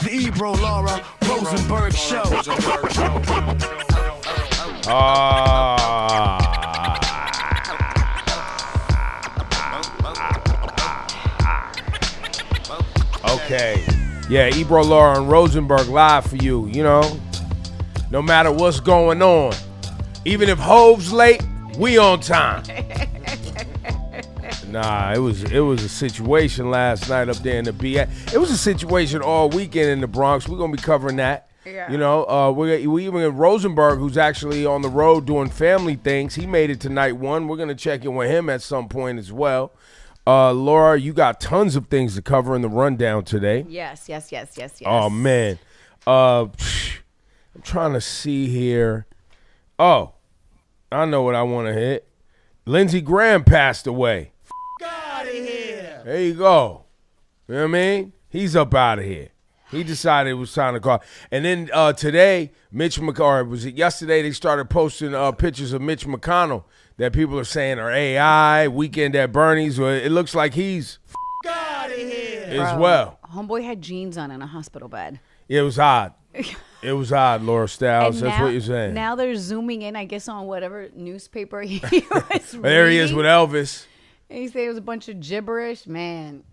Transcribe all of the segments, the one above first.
The Ebro Rosenberg Show. Okay. Yeah, Ebro Rosenberg live for you, you know. No matter what's going on. Even if Hove's late, we on time. Nah, it was a situation last night up there in the BX. It was a situation all weekend in the Bronx. We're gonna be covering that. Yeah. You know, we even got Rosenberg, who's actually on the road doing family things. He made it to night one. We're gonna check in with him at some point as well. Laura, you got tons of things to cover in the rundown today. Yes. Oh man, I'm trying to see here. Oh, I know what I want to hit. Lindsey Graham passed away. Out of here. There you go. You know what I mean? He's up out of here. He decided it was time to call. And then today, Mitch McConnell, was it yesterday, they started posting pictures of Mitch McConnell that people are saying are AI, weekend at Bernie's. It looks like he's out of here. As well. Homeboy had jeans on in a hospital bed. Yeah, it was odd. It was odd, Laura Stylez. That's what you're saying. Now they're zooming in, I guess, on whatever newspaper he was reading. There he is with Elvis. And he said it was a bunch of gibberish. Man,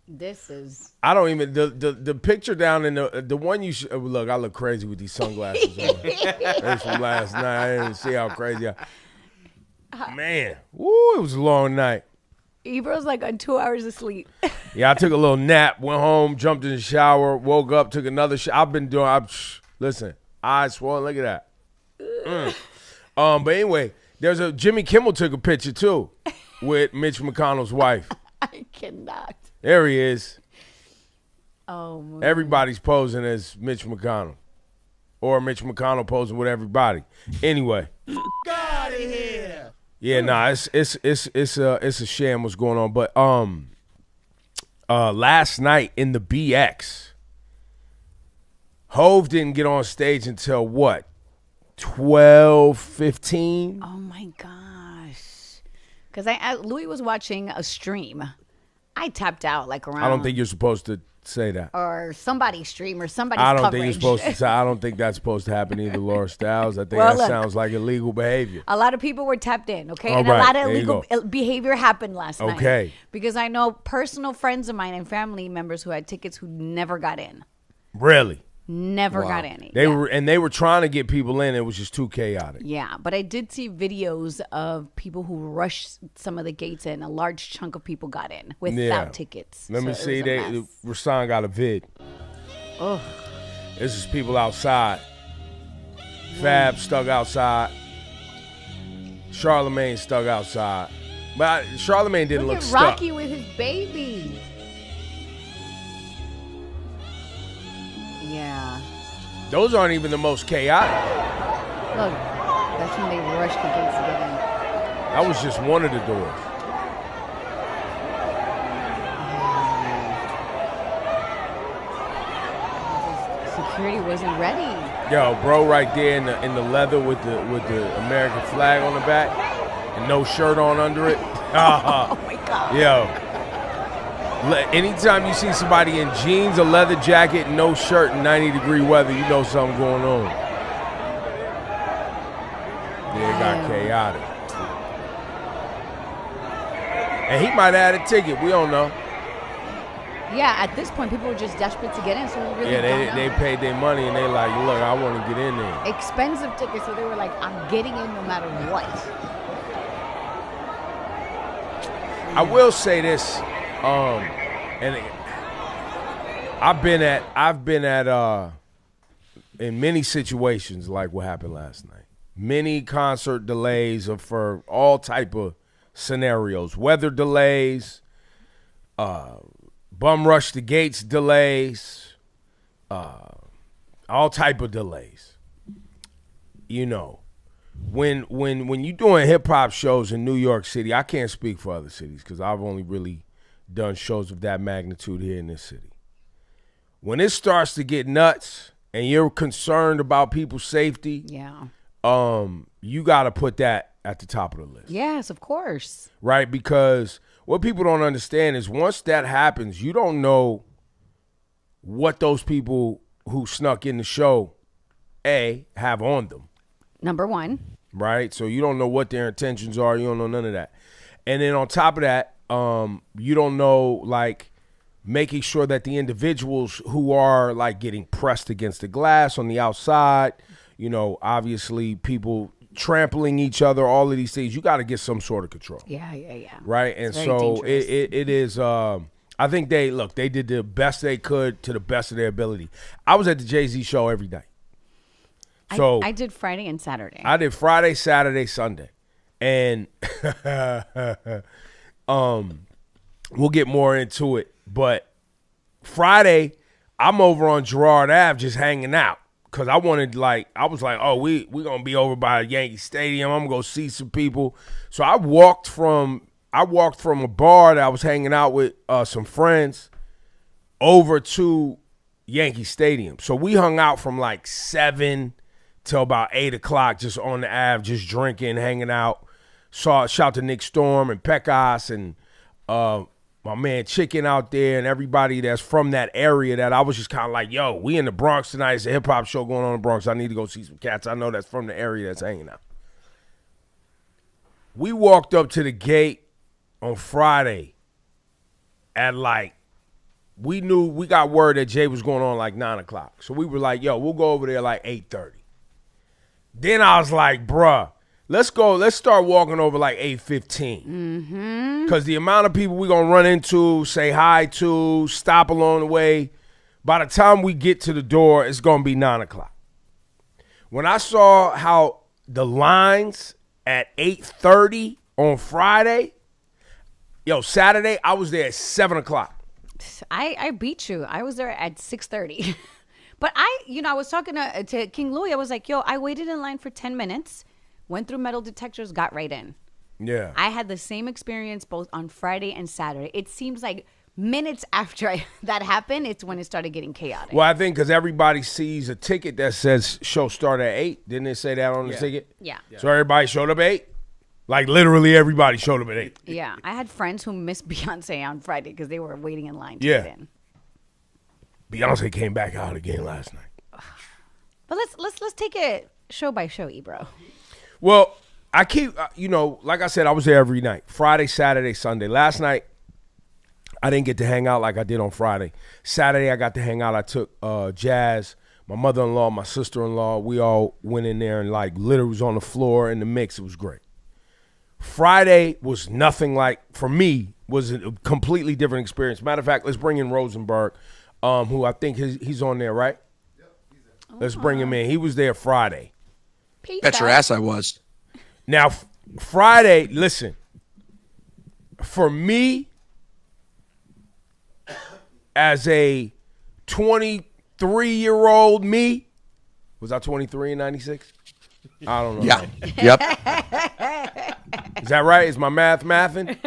this is... I don't even... The picture down in the one you... Look, I look crazy with these sunglasses on. That's from last night. I didn't see how crazy Man, woo, it was a long night. Ebro's like on 2 hours of sleep. Yeah, I took a little nap, went home, jumped in the shower, woke up, took another shower. I've been doing... Listen, eyes swollen. Look at that. But anyway, there's a... Jimmy Kimmel took a picture, too, with Mitch McConnell's wife. I cannot. There he is. Oh, man. Everybody's posing as Mitch McConnell. Or Mitch McConnell posing with everybody. Anyway. Out of here. Yeah, nah, it's a shame what's going on. But last night in the BX, Hove didn't get on stage until what? 12:15? Oh my gosh. Because Louis was watching a stream. I tapped out like around. I don't think you're supposed to say that. Or somebody's stream or somebody's I don't coverage. think you're supposed to say. I don't think that's supposed to happen either, Laura Stylez. I think Well, look, sounds like illegal behavior. A lot of people were tapped in, okay? All And right, a lot of there you illegal go. behavior happened last night. Okay. Because I know personal friends of mine and family members who had tickets who never got in. Really? Never got any. They were trying to get people in. It was just too chaotic. Yeah, but I did see videos of people who rushed some of the gates in. A large chunk of people got in without tickets. Let me So see. it was a mess. Rahsaan got a vid. Oh. This is people outside. Fab stuck outside. Charlemagne stuck outside. But Charlemagne didn't look at stuck. Rocky with his baby. Yeah. Those aren't even the most chaotic. Look, that's when they rushed the gates to get in. That was just one of the doors. Security wasn't ready. Yo, bro, right there in the leather with the American flag on the back and no shirt on under it. Oh my God. Yo. Anytime you see somebody in jeans, a leather jacket, no shirt, in 90-degree weather, you know something going on. Yeah, it got chaotic. And he might have had a ticket. We don't know. Yeah, at this point, people were just desperate to get in, so we really don't know. They paid their money, and they like, look, I want to get in there. Expensive tickets, so they were like, I'm getting in no matter what. I will say this, and I've been at in many situations like what happened last night. Many concert delays for all type of scenarios, weather delays, bum rush the gates delays, all type of delays. You know, when you're doing hip hop shows in New York City, I can't speak for other cities because I've only really done shows of that magnitude here in this city. When it starts to get nuts and you're concerned about people's safety, you got to put that at the top of the list. Yes, of course. Right? Because what people don't understand is once that happens, you don't know what those people who snuck in the show, have on them. Number one. Right? So you don't know what their intentions are. You don't know none of that. And then on top of that, you don't know, like, making sure that the individuals who are, like, getting pressed against the glass on the outside, you know, obviously people trampling each other, all of these things, you got to get some sort of control. Yeah. Right? And so it is, I think they did the best they could to the best of their ability. I was at the Jay-Z show every night. So I did Friday and Saturday. I did Friday, Saturday, Sunday. And we'll get more into it. But Friday, I'm over on Girard Ave just hanging out. Because I was like, oh, we going to be over by Yankee Stadium. I'm going to go see some people. So I walked from a bar that I was hanging out with some friends over to Yankee Stadium. So we hung out from like 7 till about 8 o'clock just on the Ave, just drinking, hanging out. Shout to Nick Storm and Pecos and my man Chicken out there and everybody that's from that area that I was just kind of like, yo, we in the Bronx tonight. It's a hip-hop show going on in the Bronx. I need to go see some cats I know that's from the area that's hanging out. We walked up to the gate on Friday at like, we got word that Jay was going on like 9 o'clock. So we were like, yo, we'll go over there like 8:30. Then I was like, bruh, let's start walking over like 8:15. Because the amount of people we're going to run into, say hi to, stop along the way, by the time we get to the door, it's going to be 9 o'clock. When I saw how the lines at 8:30 on Friday, Saturday, I was there at 7 o'clock. I beat you. I was there at 6:30. But I was talking to King Louie. I was like, yo, I waited in line for 10 minutes, went through metal detectors, got right in. Yeah. I had the same experience both on Friday and Saturday. It seems like minutes after that happened, it's when it started getting chaotic. Well, I think because everybody sees a ticket that says show start at 8. Didn't it say that on the ticket? Yeah. So everybody showed up at 8? Like literally everybody showed up at 8. Yeah. I had friends who missed Beyonce on Friday because they were waiting in line to get in. Beyonce came back out again last night. But let's take it show by show, Ebro. Well, I keep, like I said, I was there every night. Friday, Saturday, Sunday. Last night, I didn't get to hang out like I did on Friday. Saturday, I got to hang out. I took Jazz, my mother-in-law, my sister-in-law. We all went in there and like literally was on the floor in the mix. It was great. Friday was nothing like, for me, was a completely different experience. Matter of fact, let's bring in Rosenberg, who I think he's on there, right? Yep, he's there. Let's bring him in. He was there Friday. Bet your ass I was. Now, Friday, listen, for me, as a 23-year-old me, was I 23 in 96? I don't know. Yeah. Yep. Is that right? Is my mathing?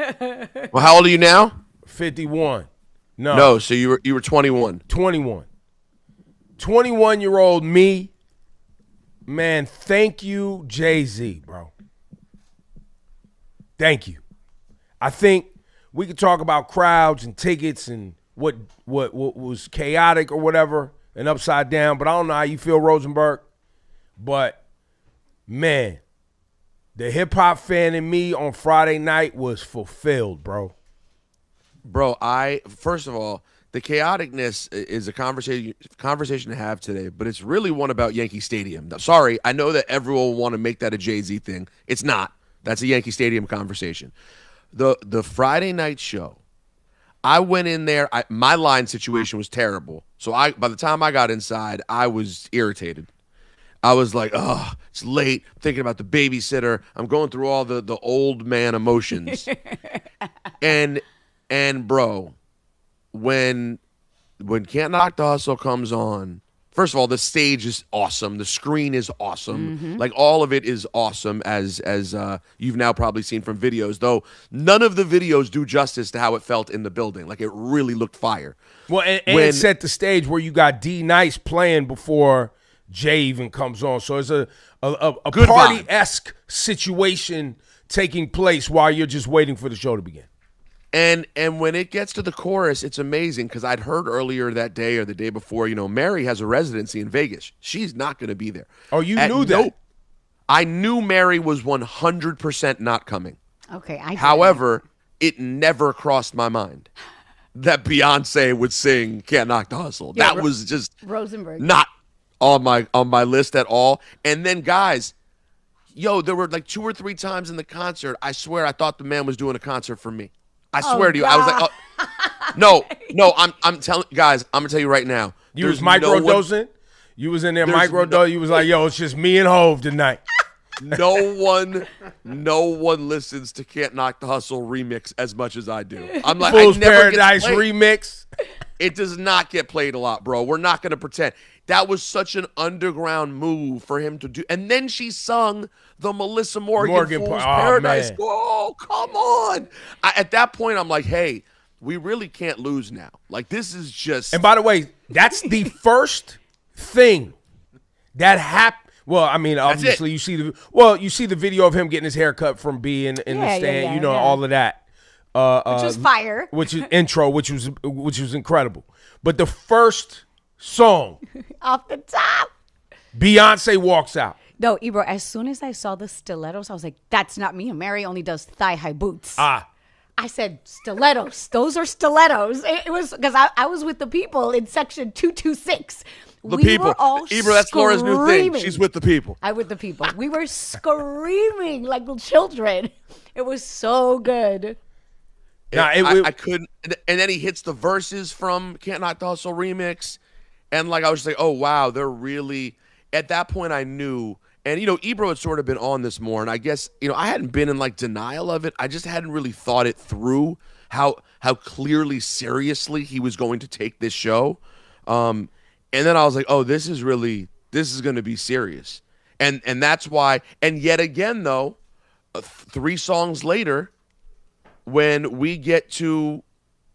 Well, how old are you now? 51. No, so you were 21. 21. 21-year-old me, man, thank you, Jay-Z, bro. Thank you. I think we could talk about crowds and tickets and what was chaotic or whatever and upside down, but I don't know how you feel, Rosenberg. But, man, the hip-hop fan in me on Friday night was fulfilled, bro. Bro, first of all, the chaoticness is a conversation to have today, but it's really one about Yankee Stadium. Sorry, I know that everyone will want to make that a Jay-Z thing. It's not. That's a Yankee Stadium conversation. The Friday night show, I went in there. My line situation was terrible. So by the time I got inside, I was irritated. I was like, oh, it's late. I'm thinking about the babysitter. I'm going through all the old man emotions. and bro, when Can't Knock the Hustle comes on, first of all, the stage is awesome. The screen is awesome. Mm-hmm. Like all of it is awesome, as you've now probably seen from videos. Though none of the videos do justice to how it felt in the building. Like it really looked fire. Well, and it set the stage where you got D Nice playing before Jay even comes on. So it's a party-esque situation taking place while you're just waiting for the show to begin. And when it gets to the chorus, it's amazing because I'd heard earlier that day or the day before, Mary has a residency in Vegas. She's not going to be there. Oh, you knew that? I knew Mary was 100% not coming. Okay, However, it never crossed my mind that Beyonce would sing "Can't Knock the Hustle." Yeah, that was just Rosenberg. not on my list at all. And then, guys, there were like 2 or 3 times in the concert, I swear I thought the man was doing a concert for me. I swear to you. God. I was like, no, I'm telling guys, I'm gonna tell you right now. You was microdosing? You was in there microdosing? You was like, yo, it's just me and Hove tonight. No one listens to "Can't Knock the Hustle" remix as much as I do. I'm like, Fool's Paradise remix. It does not get played a lot, bro. We're not going to pretend. That was such an underground move for him to do. And then she sung the Melissa Morgan Fool's Paradise. Man. Oh, come on. At that point, I'm like, hey, we really can't lose now. Like, this is just. And by the way, that's the first thing that happened. Well, I mean, obviously you see the video of him getting his hair cut from B in the stand, all of that. Which was fire. Which is intro, which was incredible. But the first song off the top, Beyonce walks out. No, Ebro, as soon as I saw the stilettos, I was like, that's not me. Mary only does thigh-high boots. I said, stilettos. Those are stilettos. It was because I was with the people in section 226. The people. Were all Ebro, that's Laura's new thing. She's with the people. I'm with the people. We were screaming like little children. It was so good. I couldn't. And then he hits the verses from "Can't Knock the Hustle" remix. And like, I was just like, oh, wow, they're really. At that point, I knew. And, Ebro had sort of been on this more. And I guess, I hadn't been in like denial of it. I just hadn't really thought it through how clearly seriously he was going to take this show. And then I was like, oh, this is going to be serious. And that's why. And yet again, though, 3 songs later, when we get to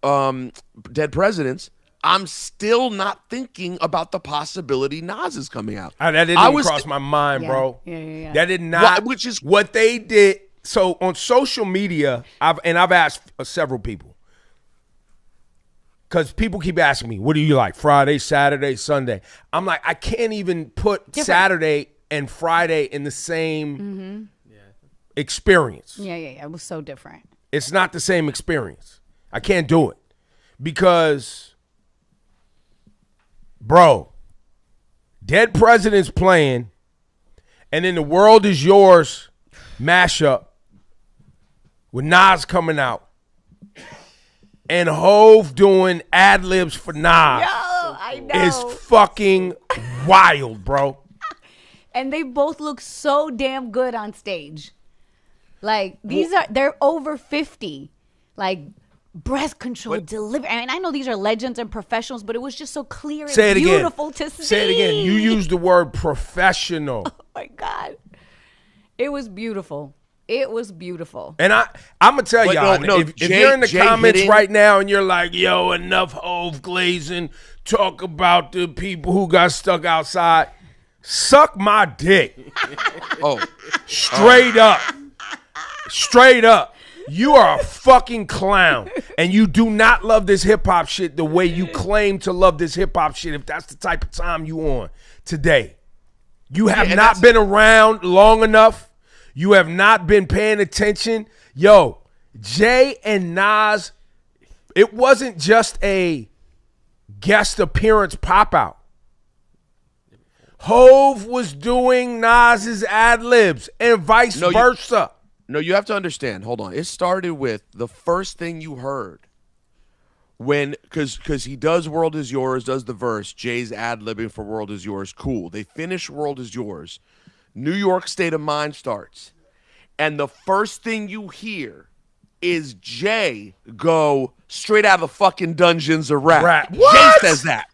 Dead Presidents, I'm still not thinking about the possibility Nas is coming out. That didn't even cross my mind, bro. Yeah. That did not. Which is what they did. So on social media, I've asked several people. Because people keep asking me, what do you like? Friday, Saturday, Sunday. I'm like, I can't even put Saturday and Friday in the same experience. Yeah. It was so different. It's not the same experience. I can't do it. Because, bro, Dead President's playing, and then The World Is Yours mashup with Nas coming out. And Hove doing ad-libs for Nas I know. is fucking wild, bro. And they both look so damn good on stage. Like, they're over 50. Like, breath control, delivery. I mean, I know these are legends and professionals, but it was just so clear and beautiful to see. Say it again. You used the word professional. Oh, my God. It was beautiful. It was beautiful. And I'm going to tell y'all, if you're in the comments right now and you're like, yo, enough Hove glazing, talk about the people who got stuck outside, suck my dick. Straight up. Straight up. You are a fucking clown. And you do not love this hip-hop shit the way you claim to love this hip-hop shit if that's the type of time you on today. You have not been around long enough. You have not been paying attention. Yo, Jay and Nas, it wasn't just a guest appearance pop-out. Hove was doing Nas's ad-libs and vice versa. No, you have to understand. Hold on. It started with the first thing you heard when, because he does World Is Yours, does the verse, Jay's ad-libbing for World Is Yours, cool. They finish World Is Yours. New York State of Mind starts. And the first thing you hear is Jay go straight out of the fucking dungeons of rap. Jay says that.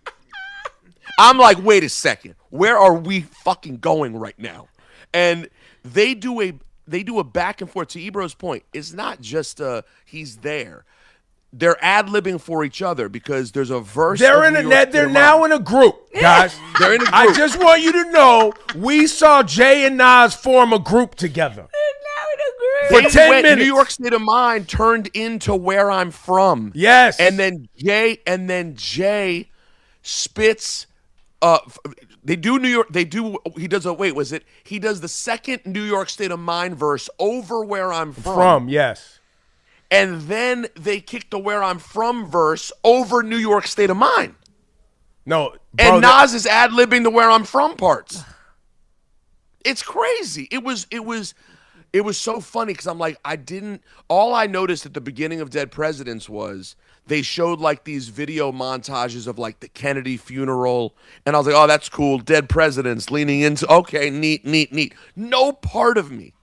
I'm like, wait a second. Where are we fucking going right now? And they do a back and forth. To Ebro's point, it's not just he's there. They're ad-libbing for each other because there's a verse. They're now in a group, guys. They're in a group. I just want you to know we saw Jay and Nas form a group together. They're now in a For 10 minutes. New York State of Mind turned into Where I'm From. Yes. And then Jay spits. They do New York. They do. He does a wait. Was it? He does the second New York State of Mind verse over Where I'm From. Yes. And then they kick the Where I'm From verse over New York State of Mind. No. Bro, And Nas is ad-libbing the Where I'm From parts. It's crazy. It was so funny because I'm like, all I noticed at the beginning of Dead Presidents was they showed like these video montages of like the Kennedy funeral. And I was like, oh, that's cool. Dead presidents leaning into, okay, neat. No part of me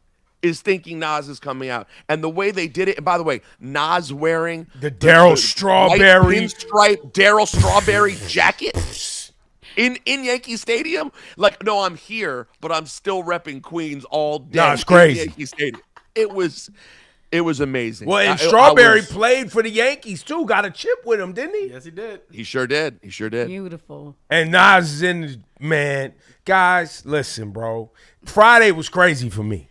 is thinking Nas is coming out. And the way they did it, and by the way, Nas wearing the Daryl Strawberry pinstripe Daryl Strawberry jacket in Yankee Stadium. Like, no, I'm here, but I'm still repping Queens all day. No, it's crazy. Yankee Stadium. It was amazing. Well, and Strawberry played for the Yankees too. Got a chip with him, didn't he? Yes, he did. He sure did. Beautiful. And Nas is in the, man. Guys, listen, bro. Friday was crazy for me.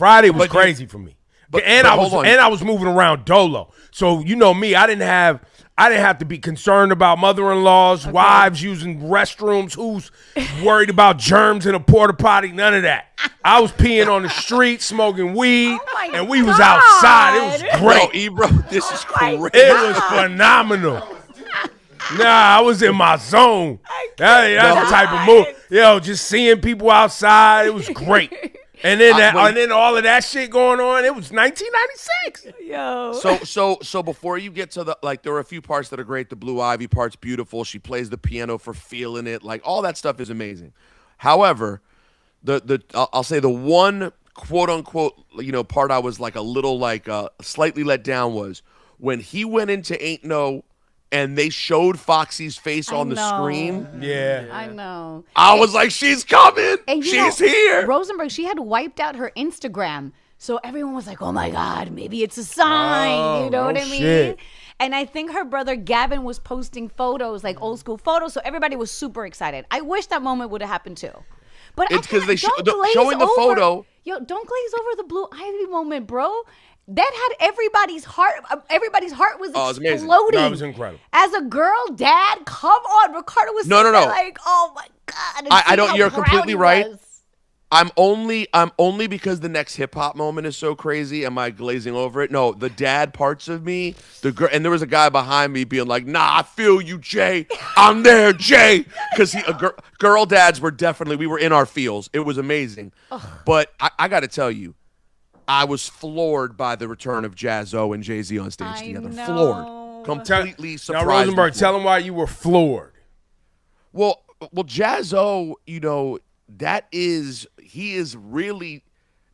And I was moving around dolo. So you know me, I didn't have to be concerned about mother-in-laws, wives using restrooms, who's worried about germs in a porta potty, none of that. I was peeing on the street, smoking weed, and we was outside. It was great. Yo, Ebro, this is crazy. It was phenomenal. Nah, I was in my zone. That's the type of move. Yo, just seeing people outside, it was great. And then all of that shit going on, it was 1996. Yo. So before you get to the, like, there were a few parts that are great. The Blue Ivy part's beautiful. She plays the piano for feeling it. Like, all that stuff is amazing. However, I'll say the one quote unquote, part I was like a little like slightly let down was when he went into Ain't No and they showed Foxy's face on the screen. Yeah. I know. I was like, she's coming. She's here. Rosenberg, she had wiped out her Instagram. So everyone was like, oh, my God, maybe it's a sign. You know what I mean? Shit. And I think her brother Gavin was posting photos, like old school photos. So everybody was super excited. I wish that moment would have happened too. But it's because they showing the over, photo. Yo, don't glaze over the Blue Ivy moment, bro. That had everybody's heart. Everybody's heart was exploding. No, it was incredible. As a girl, Dad, come on. Ricardo was no. like, oh my God. I don't. You're completely right. I'm only because the next hip hop moment is so crazy. Am I glazing over it? No, the dad parts of me, and there was a guy behind me being like, "Nah, I feel you, Jay. I'm there, Jay." Because girl dads were definitely, we were in our feels. It was amazing. But I got to tell you, I was floored by the return of Jazzo and Jay-Z on stage together. Know. Floored, completely surprised. Now, Rosenberg, tell him why you were floored. Well, Jazzo,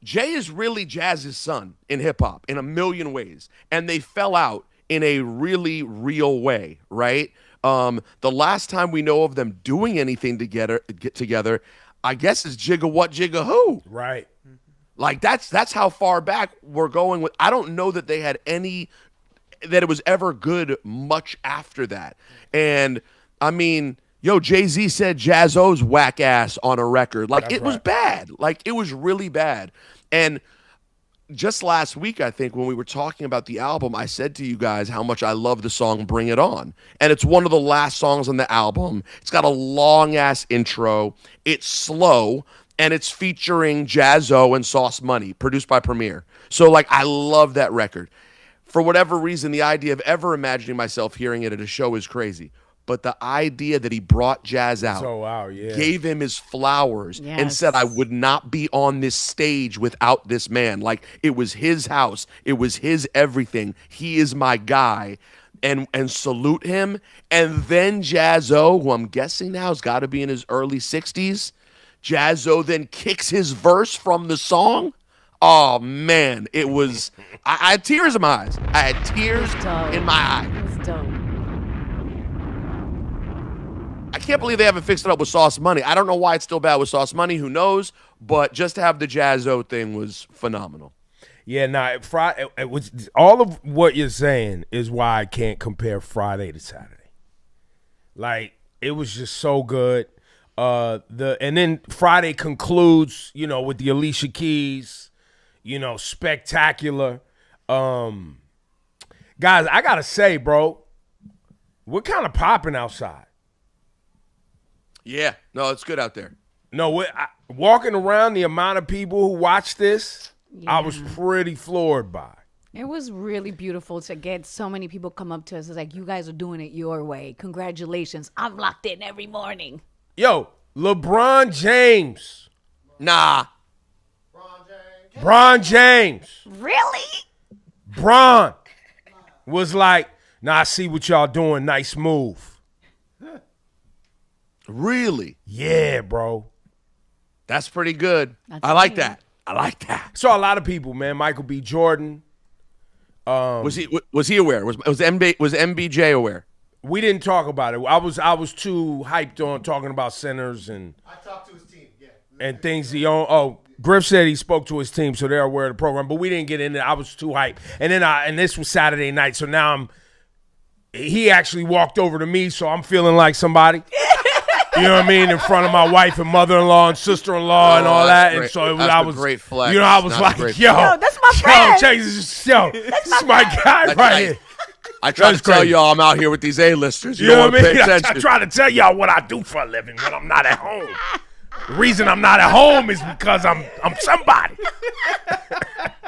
Jay is really Jazz's son in hip hop in a million ways. And they fell out in a really real way, right? The last time we know of them doing anything together, I guess is Jigga What, Jigga Who. Right. Like that's how far back we're going with. I don't know that they had that it was ever good much after that. And I mean, Jay-Z said Jazzo's whack ass on a record. Like, it was bad. Like, it was really bad. And just last week, I think, when we were talking about the album, I said to you guys how much I love the song Bring It On. And it's one of the last songs on the album. It's got a long-ass intro. It's slow. And it's featuring Jazzo and Sauce Money, produced by Premier. So, like, I love that record. For whatever reason, the idea of ever imagining myself hearing it at a show is crazy. But the idea that he brought Jazz out, gave him his flowers, and said, I would not be on this stage without this man. Like, it was his house. It was his everything. He is my guy. And salute him. And then Jazzo, who I'm guessing now has got to be in his early 60s, Jazzo then kicks his verse from the song. Oh, man. It was... I had tears in my eyes. I had tears in my eyes. It was dope. I can't believe they haven't fixed it up with Sauce Money. I don't know why it's still bad with Sauce Money. Who knows? But just to have the Jazzo thing was phenomenal. Yeah, Friday. It was all of what you're saying is why I can't compare Friday to Saturday. Like, it was just so good. And then Friday concludes, with the Alicia Keys, spectacular. Guys, I gotta say, bro, we're kind of popping outside. Yeah, no, it's good out there. No, walking around, the amount of people who watch this, Yeah. I was pretty floored by. It was really beautiful to get so many people come up to us. It's like, you guys are doing it your way. Congratulations. I'm locked in every morning. Yo, LeBron James. Nah. Bron James. Really? Bron was like, I see what y'all doing. Nice move. Really? Yeah, bro. That's pretty good. That's I like nice. that. I like that. Saw a lot of people, man. Michael B. Jordan. Was he aware? Was MBJ aware? We didn't talk about it. I was too hyped on talking about centers and I talked to his team, yeah. and things he owned. Oh, Griff said he spoke to his team, so they're aware of the program. But we didn't get into it. I was too hyped. And then and this was Saturday night, so now he actually walked over to me, so I'm feeling like somebody. You know what I mean? In front of my wife and mother-in-law and sister-in-law and all that. Great. And so That's a great flex. I was That's like, a great yo, that's my friend. check this, this is my guy right here. I try to That's tell crazy. y'all I'm out here with these A-listers. You You know don't what want I to mean? pay I attention. try to tell y'all what I do for a living when I'm not at home. The reason I'm not at home is because I'm somebody.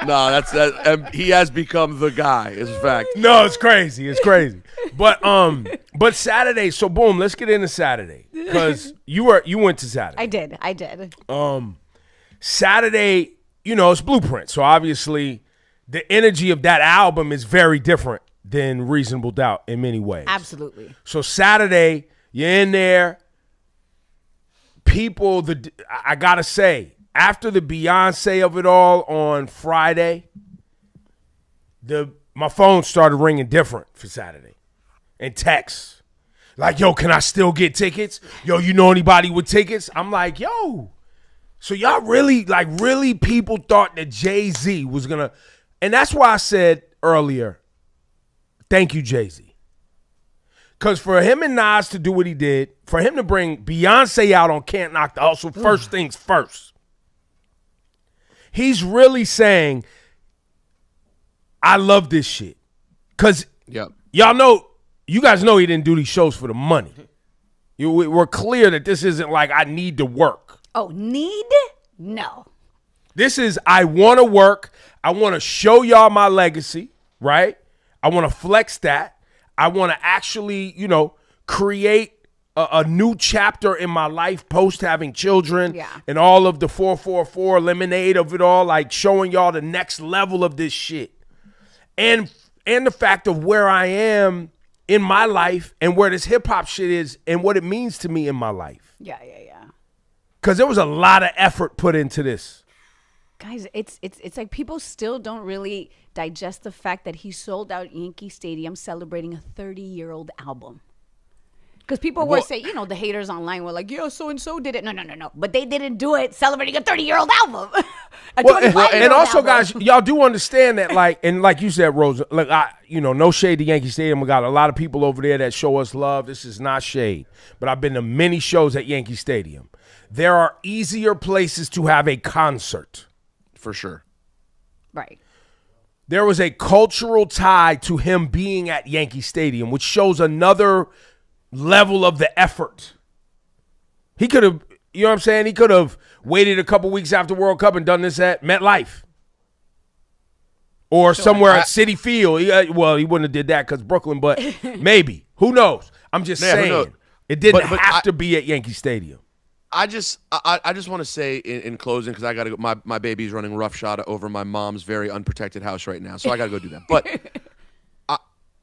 No, that's that. He has become the guy. Is a fact. No, it's crazy. It's crazy. But Saturday. So boom, let's get into Saturday because you went to Saturday. I did. Saturday, it's Blueprint. So obviously, the energy of that album is very different than Reasonable Doubt in many ways. Absolutely. So Saturday, you're in there. People, I gotta say, after the Beyonce of it all on Friday, my phone started ringing different for Saturday, and texts like, "Yo, can I still get tickets? Yo, you know anybody with tickets?" I'm like, "Yo, so y'all really people thought that Jay-Z was gonna," and that's why I said earlier, thank you, Jay-Z. Because for him and Nas to do what he did, for him to bring Beyonce out on Can't Knock the Hustle, first things first, he's really saying, I love this shit. Because Yep. you guys know he didn't do these shows for the money. We're clear that this isn't like I need to work. Oh, need? No. This is I want to work. I want to show y'all my legacy, right? I want to flex that. I want to actually, create a new chapter in my life post having children and all of the 444 lemonade of it all, like showing y'all the next level of this shit. And the fact of where I am in my life and where this hip hop shit is and what it means to me in my life. Yeah. Because there was a lot of effort put into this. Guys, it's like people still don't really digest the fact that he sold out Yankee Stadium celebrating a 30-year-old album. Because people were saying, the haters online were like, yeah, so-and-so did it. No. But they didn't do it celebrating a 30-year-old album. And also, guys, y'all do understand that, like you said, Rose, no shade to Yankee Stadium. We got a lot of people over there that show us love. This is not shade. But I've been to many shows at Yankee Stadium. There are easier places to have a concert. For sure. Right. There was a cultural tie to him being at Yankee Stadium, which shows another level of the effort. He could have, you know what I'm saying? He could have waited a couple weeks after World Cup and done this at MetLife. Or somewhere at Citi Field. He wouldn't have did that because Brooklyn, but maybe. Who knows? I'm just saying. It didn't have to be at Yankee Stadium. I just want to say in closing, because I got to go. My baby's running roughshod over my mom's very unprotected house right now, so I got to go do that. But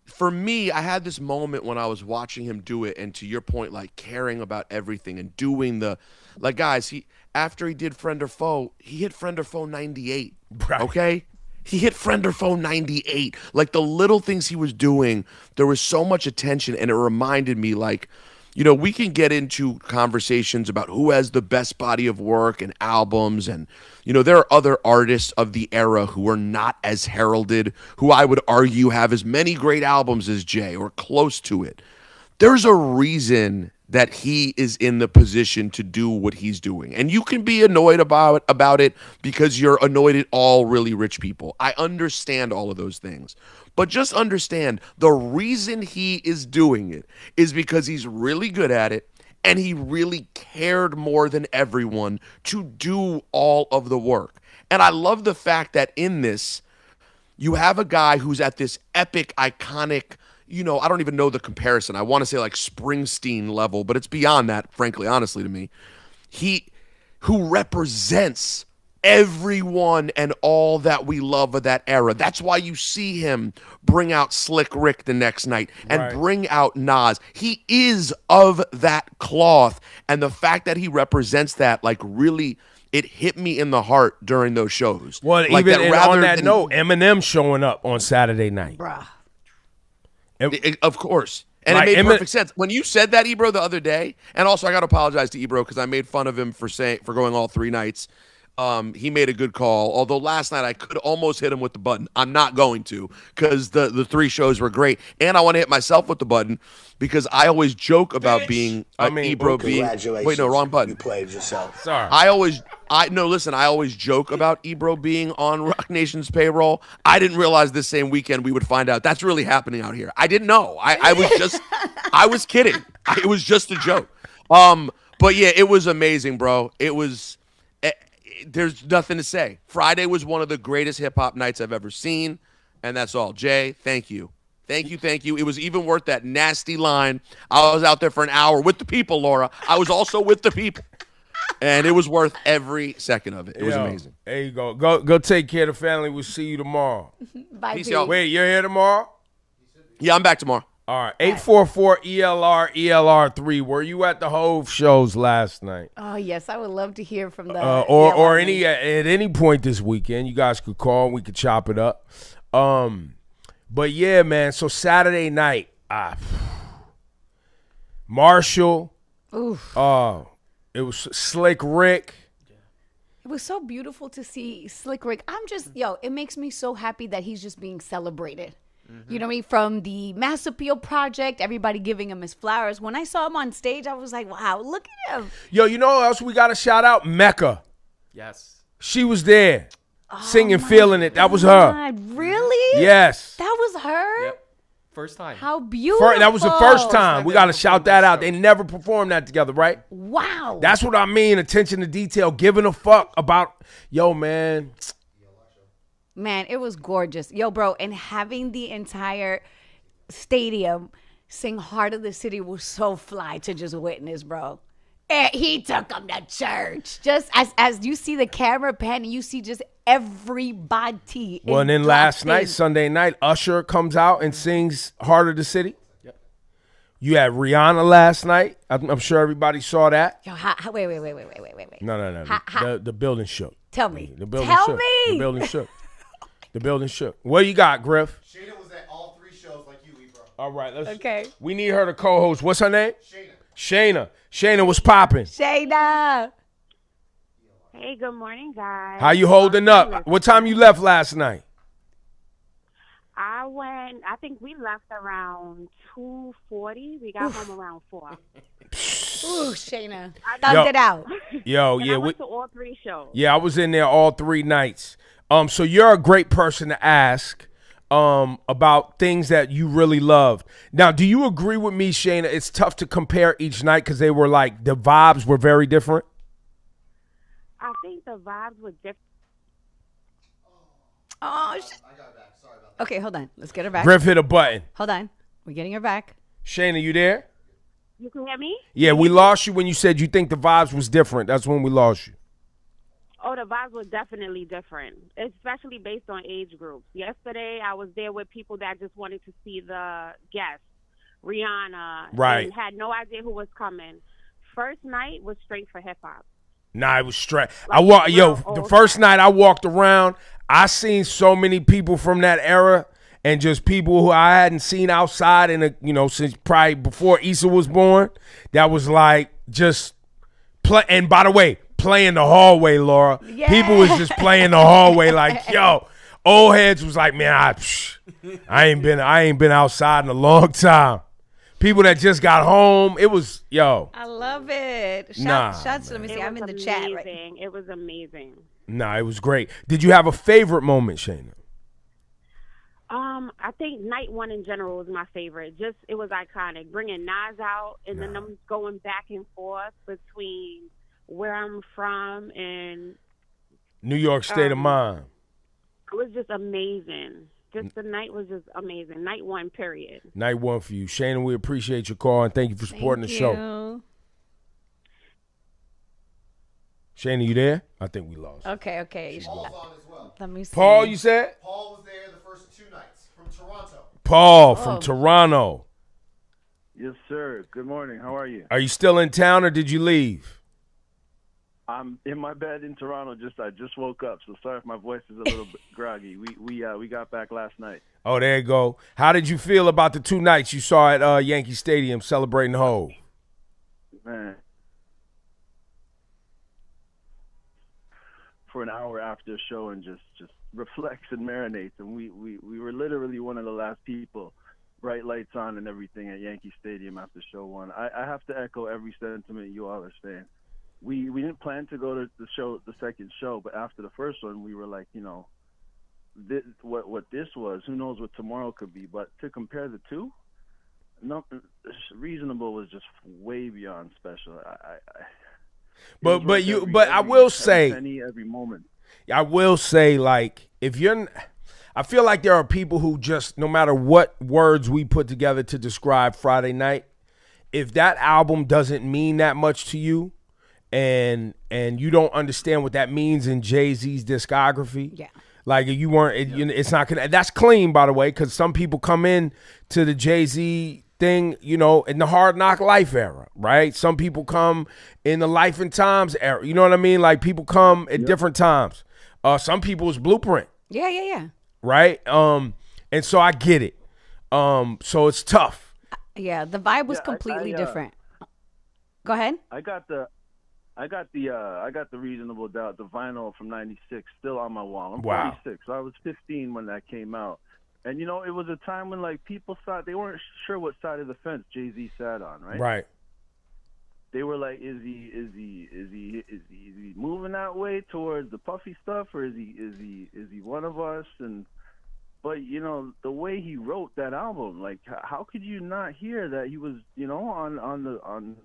for me, I had this moment when I was watching him do it, and to your point, like caring about everything and doing guys. After he did Friend or Foe, he hit Friend or Foe 98. Right. Okay. He hit Friend or Foe 98. Like the little things he was doing, there was so much attention, and it reminded me we can get into conversations about who has the best body of work and albums. And, there are other artists of the era who are not as heralded, who I would argue have as many great albums as Jay or close to it. There's a reason that he is in the position to do what he's doing. And you can be annoyed about it because you're annoyed at all really rich people. I understand all of those things. But just understand the reason he is doing it is because he's really good at it and he really cared more than everyone to do all of the work. And I love the fact that in this, you have a guy who's at this epic, iconic, I don't even know the comparison. I want to say like Springsteen level, but it's beyond that, frankly, honestly, to me. Who represents everyone and all that we love of that era. That's why you see him bring out Slick Rick the next night and bring out Nas. He is of that cloth. And the fact that he represents that, like, really, it hit me in the heart during those shows. Well, like even on that note, Eminem showing up on Saturday night. Bruh. Of course. And like, it made perfect sense. When you said that, Ebro, the other day, and also I got to apologize to Ebro because I made fun of him for going all 3 nights. He made a good call, although last night I could almost hit him with the button. I'm not going to because the 3 shows were great. And I want to hit myself with the button because I always joke about being Ebro being – wait, no, wrong button. You played yourself. Sorry. I always joke about Ebro being on Rock Nation's payroll. I didn't realize this same weekend we would find out that's really happening out here. I didn't know. I was kidding. It was just a joke. But yeah, it was amazing, bro. It was – there's nothing to say. Friday was one of the greatest hip-hop nights I've ever seen, and that's all. Jay, thank you. Thank you. It was even worth that nasty line. I was out there for an hour with the people, Laura. I was also with the people. And it was worth every second of it. It was amazing. There you go. Go take care of the family. We'll see you tomorrow. Bye, Peace, Pete. y'all. Wait, you're here tomorrow? Yeah, I'm back tomorrow. All right. 844-ELR-ELR3. Were you at the Hove shows last night? Oh, yes. I would love to hear from the or at any point this weekend. You guys could call and we could chop it up. But yeah, man. So Saturday night, Marshall. Oof. It was Slick Rick. It was so beautiful to see Slick Rick. It makes me so happy that he's just being celebrated. Mm-hmm. You know what I mean? From the Mass Appeal Project, everybody giving him his flowers. When I saw him on stage, I was like, wow, look at him. Yo, you know what else we got to shout out? Mecca. Yes. She was there singing, feeling it. That was her. God, really? Yes. That was her? Yep. First time. How beautiful. That was the first time. We got to shout that out. They never performed that together, right? Wow. That's what I mean. Attention to detail. Giving a fuck about, yo, man. Man, it was gorgeous. Yo, bro, and having the entire stadium sing Heart of the City was so fly to just witness, bro. And he took him to church. Just as you see the camera pan, you see just everybody. Well, and then last night, Sunday night, Usher comes out and sings Heart of the City. Yep. You had Rihanna last night. I'm sure everybody saw that. Yo, wait. No. The building shook. Tell me. The building Tell shook. me. The building shook. The building shook. What you got, Griff? Shayna was at all 3 shows like you, Ebro. All right, Okay. We need her to co-host. What's her name? Shayna. Shayna was popping. Shayna. Hey, good morning, guys. How you holding up? What time you left last night? I think we left around 2:40. We got home around 4. Ooh, Shayna. Thugged it out. Yo, And yeah. I went to all 3 shows. Yeah, I was in there all 3 nights. So you're a great person to ask about things that you really love. Now, do you agree with me, Shayna? It's tough to compare each night because they were like, the vibes were very different. I think the vibes were different. Oh, I got it back. Sorry about that. okay, hold on. Let's get her back. Griff hit a button. Hold on. We're getting her back. Shayna, you there? You can hear me? Yeah, we lost you when you said you think the vibes was different. That's when we lost you. Oh, the vibes were definitely different, especially based on age groups. Yesterday, I was there with people that just wanted to see the guests, Rihanna. Right. And had no idea who was coming. First night was straight for hip-hop. Nah, it was straight. Like, The first night I walked around, I seen so many people from that era and just people who I hadn't seen outside since probably before Issa was born. That was like just play. And by the way, playing the hallway, Laura. Yeah. People was just playing the hallway like, yo. Old heads was like, man, I ain't been outside in a long time. people that just got home. It was, yo. I love it. Nah, Shots. Let me It see. I'm was in the chat right. amazing. It was amazing. Nah, it was great. Did you have a favorite moment, Shayna? I think night one in general was my favorite. Just it was iconic, bringing Nas out and then them going back and forth between where I'm from and New York State of Mind. it was just amazing. Just the night was just amazing. Night one, period. Night one for you. Shannon, we appreciate your call and thank you for supporting the show. show. Shannon, you there? I think we lost. Okay. Paul's on as well. Let me see. Paul, you said? Paul was there the first 2 nights from Toronto. Paul from Toronto. Yes, sir. Good morning. How are you? Are you still in town or did you leave? I'm in my bed in Toronto. I just woke up, so sorry if my voice is a little bit groggy. We got back last night. Oh, there you go. How did you feel about the 2 nights you saw at Yankee Stadium celebrating Hov? Man, for an hour after the show and just reflects and marinates, and we were literally one of the last people, bright lights on and everything at Yankee Stadium after show one. I have to echo every sentiment you all are saying. We didn't plan to go to the second show, but after the first one, we were like, what this was, who knows what tomorrow could be. But to compare the two, Reasonable was just way beyond special. I will say, every moment. I will say, like, I feel like there are people who just, no matter what words we put together to describe Friday night, if that album doesn't mean that much to you, and you don't understand what that means in Jay-Z's discography. Yeah. Like you weren't, it's not gonna. That's clean, by the way, because some people come in to the Jay-Z thing, in the Hard Knock Life era, right? Some people come in the Life and Times era. You know what I mean? Like people come at different times. Some people's Blueprint. Yeah. Right. And so I get it. So it's tough. Yeah, the vibe was completely different. Go ahead. I got the Reasonable Doubt, the vinyl from '96, still on my wall. I'm 46, so I was 15 when that came out, and it was a time when like people thought they weren't sure what side of the fence Jay-Z sat on, right? Right. They were like, is he moving that way towards the puffy stuff, or is he one of us? But the way he wrote that album, like how could you not hear that he was on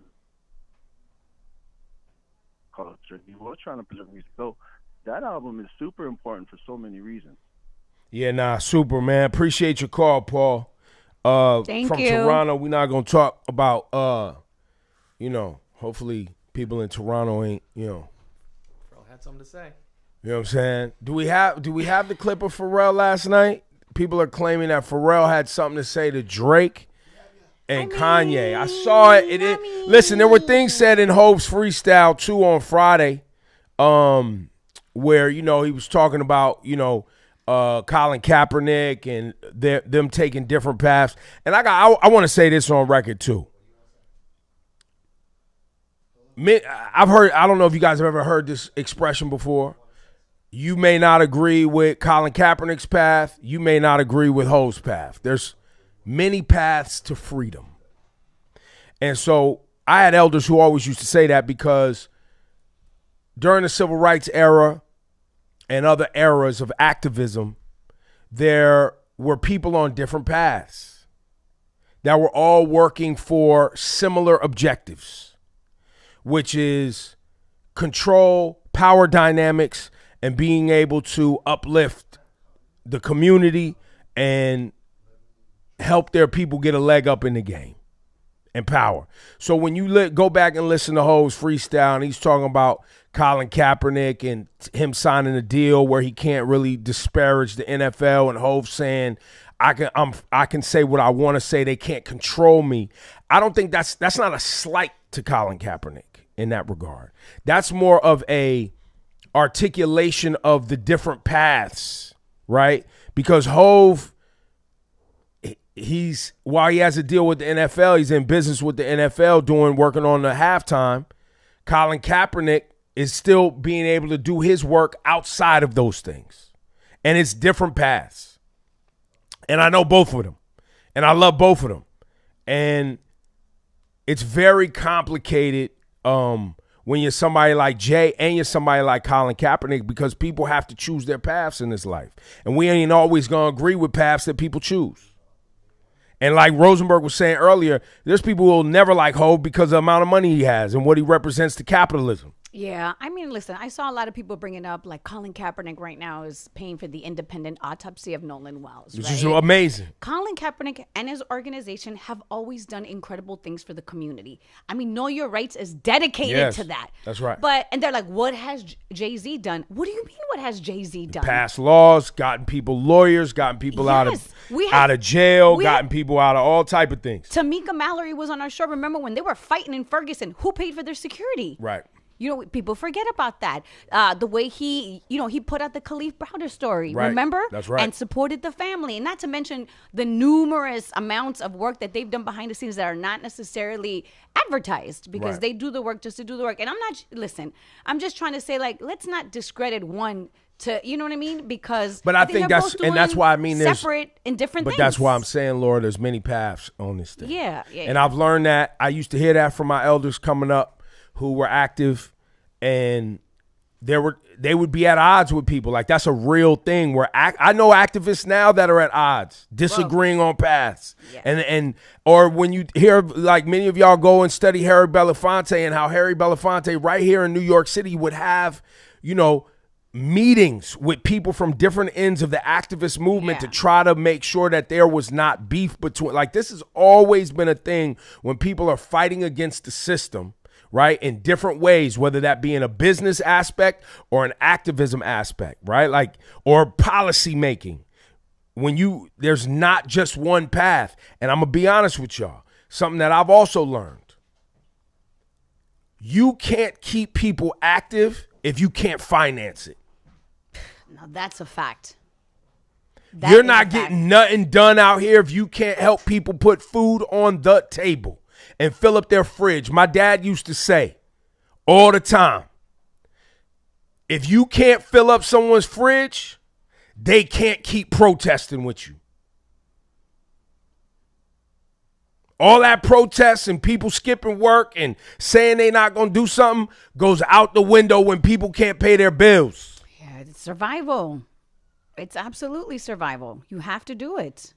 culture. He was trying to preserve music. So that album is super important for so many reasons. Yeah, super, man. Appreciate your call, Paul. Thank from you. Toronto, we're not gonna talk about hopefully people in Toronto ain't, Bro had something to say. You know what I'm saying? Do we have the clip of Pharrell last night? People are claiming that Pharrell had something to say to Drake and Kanye. I saw it. Listen, there were things said in Hov's freestyle too on Friday, where he was talking about Colin Kaepernick and them taking different paths. And I want to say this on record too. I've heard. I don't know if you guys have ever heard this expression before. You may not agree with Colin Kaepernick's path. You may not agree with Hov's path. There's many paths to freedom. And so I had elders who always used to say that because during the civil rights era and other eras of activism, there were people on different paths that were all working for similar objectives, which is control, power dynamics, and being able to uplift the community and help their people get a leg up in the game and power. So when you go back and listen to Hov's freestyle, and he's talking about Colin Kaepernick and him signing a deal where he can't really disparage the NFL, and Hov saying, I can say what I want to say. They can't control me. I don't think that's not a slight to Colin Kaepernick in that regard. That's more of a articulation of the different paths, right? Because Hov, while he has a deal with the NFL, he's in business with the NFL working on the halftime. Colin Kaepernick is still being able to do his work outside of those things. And it's different paths. And I know both of them. And I love both of them. And it's very complicated when you're somebody like Jay and you're somebody like Colin Kaepernick, because people have to choose their paths in this life. And we ain't always going to agree with paths that people choose. And like Rosenberg was saying earlier, there's people who will never like Hov because of the amount of money he has and what he represents to capitalism. Yeah, I mean, listen, I saw a lot of people bringing up, like, Colin Kaepernick right now is paying for the independent autopsy of Nolan Wells, Which right? is amazing. Colin Kaepernick and his organization have always done incredible things for the community. I mean, Know Your Rights is dedicated to that. That's right. And they're like, what has Jay-Z done? What do you mean, what has Jay-Z done? Passed laws, gotten people lawyers, gotten people out of jail, gotten people out of all type of things. Tamika Mallory was on our show. Remember when they were fighting in Ferguson? Who paid for their security? Right. You know, people forget about that. The way he put out the Khalif Browder story, right. Remember? That's right. And supported the family. And not to mention the numerous amounts of work that they've done behind the scenes that are not necessarily advertised, because right. they do the work just to do the work. And I'm just trying to say, like, let's not discredit one to, you know what I mean? Because but I think that's why I mean there's separate and different but things. that's why I'm saying, Laura, there's many paths on this thing. Yeah. And I've learned that. I used to hear that from my elders coming up who were active, and they would be at odds with people. Like, that's a real thing where I know activists now that are at odds, disagreeing on paths. Yeah. Or when you hear, like, many of y'all go and study Harry Belafonte and how Harry Belafonte right here in New York City would have, meetings with people from different ends of the activist movement to try to make sure that there was not beef between. Like, this has always been a thing when people are fighting against the system, right, in different ways, whether that be in a business aspect or an activism aspect, right, like, or policy making. There's not just one path. And I'm gonna be honest with y'all, something that I've also learned: you can't keep people active if you can't finance it. Now that's a fact. You're not getting nothing done out here if you can't help people put food on the table and fill up their fridge. My dad used to say all the time, if you can't fill up someone's fridge, they can't keep protesting with you. All that protests and people skipping work and saying they're not going to do something goes out the window when people can't pay their bills. Yeah, it's survival. It's absolutely survival. You have to do it.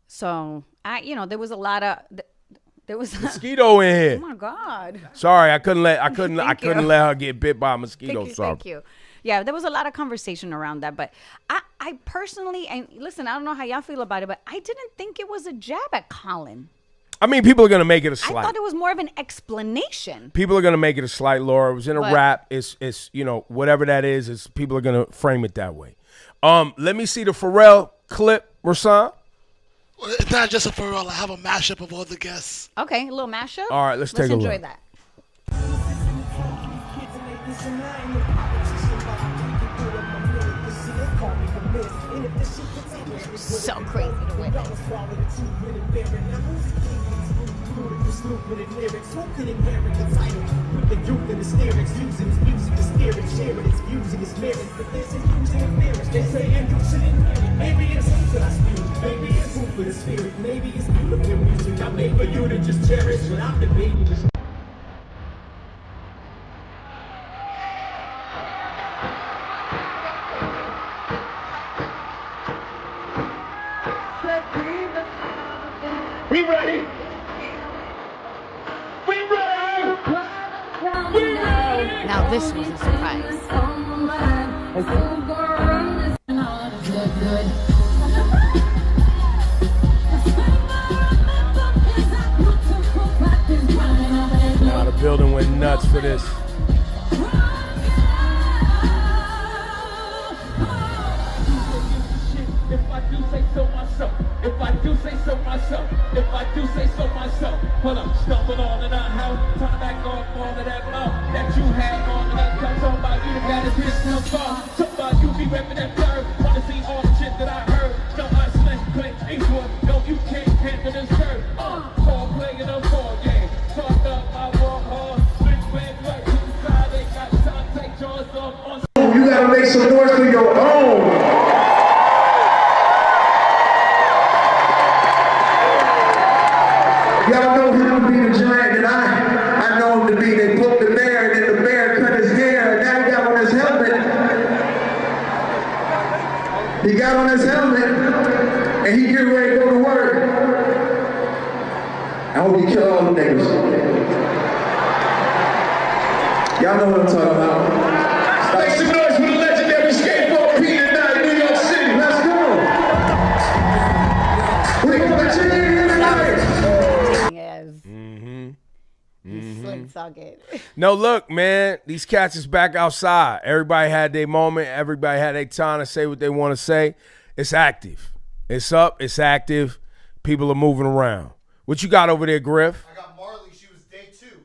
So, there was a lot of... There was mosquito in here. Oh my God! Sorry, I couldn't let her get bit by a mosquito. Thank you. Yeah, there was a lot of conversation around that, but I personally, and listen, I don't know how y'all feel about it, but I didn't think it was a jab at Colin. I mean, people are gonna make it a slight. I thought it was more of an explanation. People are gonna make it a slight, Laura. It was in a rap. It's whatever that is people are gonna frame it that way. Let me see the Pharrell clip, Rahsaan. It's not just a Pharrell. I have a mashup of all the guests. Okay, a little mashup. All right, let's take a look. Enjoy that. So crazy to witness. Stupid and lyrics, who could inherit the title? With the youth and the lyrics, using his music to steer it, sharing his views and his merits. But there's a huge interference. They say and you shouldn't hear it. Maybe it's hope that I spew. Maybe it's food for the spirit. Maybe it's beautiful music I made for you to just cherish without the baby. We ready? Now this was a surprise. Now the building went nuts for this. If I do say so myself, hold up, stumble on and I help, turn back off all of that mouth that you had on, and I'm talking about you, the baddest bitch no far. Talking about you be repping that third, wanna see all the shit that I heard. Don't I sling, click, equal, no you can't handle this curve. Call playing the ball game, talk up, I walk hard, switch way right to the side, they got time, take jaws off on. You gotta make some noise for your own. Y'all know he would be the giant. He got on his helmet, and he getting ready to go to work. I hope you kill all the niggas. Y'all know what I'm talking about. Make some noise for the legendary skateboard Pete tonight in New York City. Let's go. We gonna cheer tonight. Yes. You slick suck it. No, look, man, these cats is back outside. Everybody had their moment. Everybody had their time to say what they want to say. It's active. It's up. It's active. People are moving around. What you got over there, Griff? I got Marley. She was day two.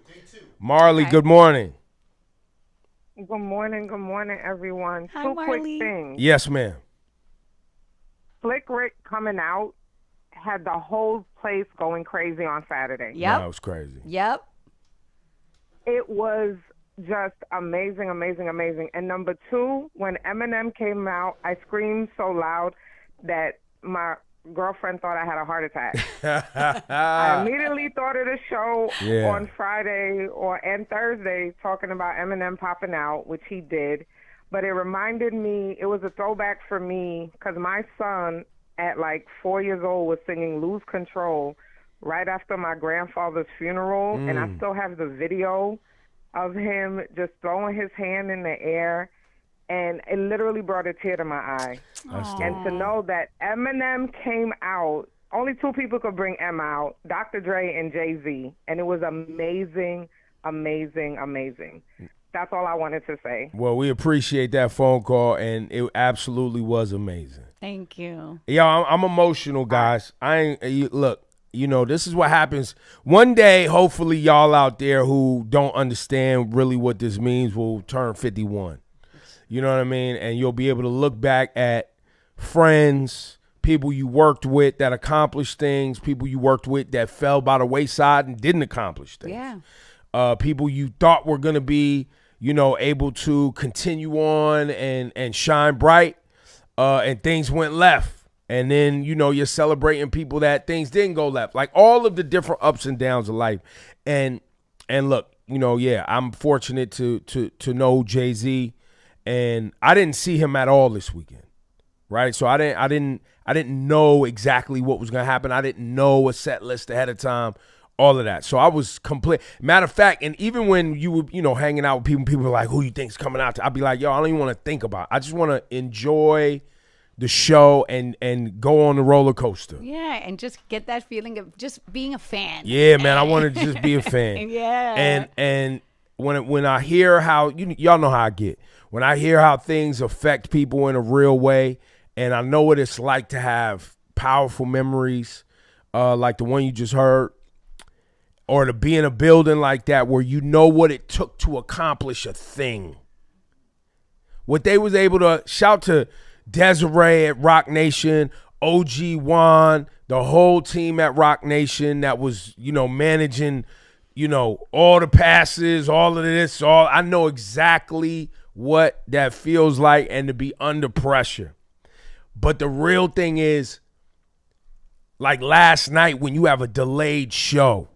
Marley, good morning. Good morning, everyone. Hi, Two Marley. quick things. Yes, ma'am. Slick Rick coming out had the whole place going crazy on Saturday. Yep. No, it was crazy. Yep. It was just amazing. And number two, when Eminem came out, I screamed so loud that my girlfriend thought I had a heart attack. I immediately thought of the show on Friday and Thursday talking about Eminem popping out, which he did. But it reminded me, it was a throwback for me because my son at like 4 years old was singing Lose Control right after my grandfather's funeral. And I still have the video of him just throwing his hand in the air. And it literally brought a tear to my eye. And to know that Eminem came out, only two people could bring M out, Dr. Dre and Jay-Z. And it was amazing. That's all I wanted to say. Well, we appreciate that phone call, and it absolutely was amazing. Thank you. Yo, I'm emotional, guys. Look, you know, this is what happens. One day, hopefully, y'all out there who don't understand really what this means will turn 51. You know what I mean? And you'll be able to look back at friends, people you worked with that accomplished things, people you worked with that fell by the wayside and didn't accomplish things. Yeah. People you thought were going to be, you know, able to continue on and shine bright, and things went left. And then, you know, you're celebrating people that things didn't go left. Like all of the different ups and downs of life. And look, you know, yeah, I'm fortunate to know Jay-Z. And I didn't see him at all this weekend, right? So I didn't know exactly what was gonna happen. I didn't know a set list ahead of time, all of that. So I was complete. Matter of fact, and even when you were, you know, hanging out with people were like, "Who you think's coming out?" I'd be like, "Yo, I don't even want to think about it. I just want to enjoy the show and go on the roller coaster." Yeah, and just get that feeling of just being a fan. Yeah, man, I want to just be a fan. Yeah, and when I hear how y'all know how I get. When I hear how things affect people in a real way, and I know what it's like to have powerful memories like the one you just heard, or to be in a building like that where you know what it took to accomplish a thing. What they was able to shout to Desiree at Rock Nation, OG Juan, the whole team at Rock Nation that was, you know, managing, you know, all the passes, all of this, I know exactly what that feels like and to be under pressure. But the real thing is, like last night when you have a delayed show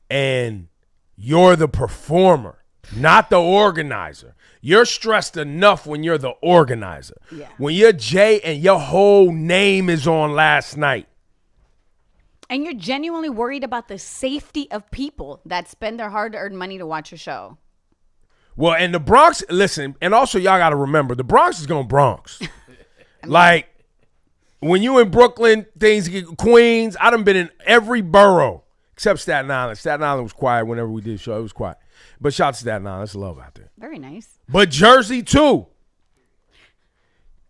and you're the performer, not the organizer. You're stressed enough when you're the organizer. Yeah. When you're Jay and your whole name is on last night. And you're genuinely worried about the safety of people that spend their hard-earned money to watch a show. Well, and the Bronx, listen, and also y'all got to remember, the Bronx is going Bronx. Like, when you in Brooklyn, things get Queens. I done been in every borough except Staten Island. Staten Island was quiet whenever we did the show. It was quiet. But shout out to Staten Island. It's love out there. Very nice. But Jersey, too.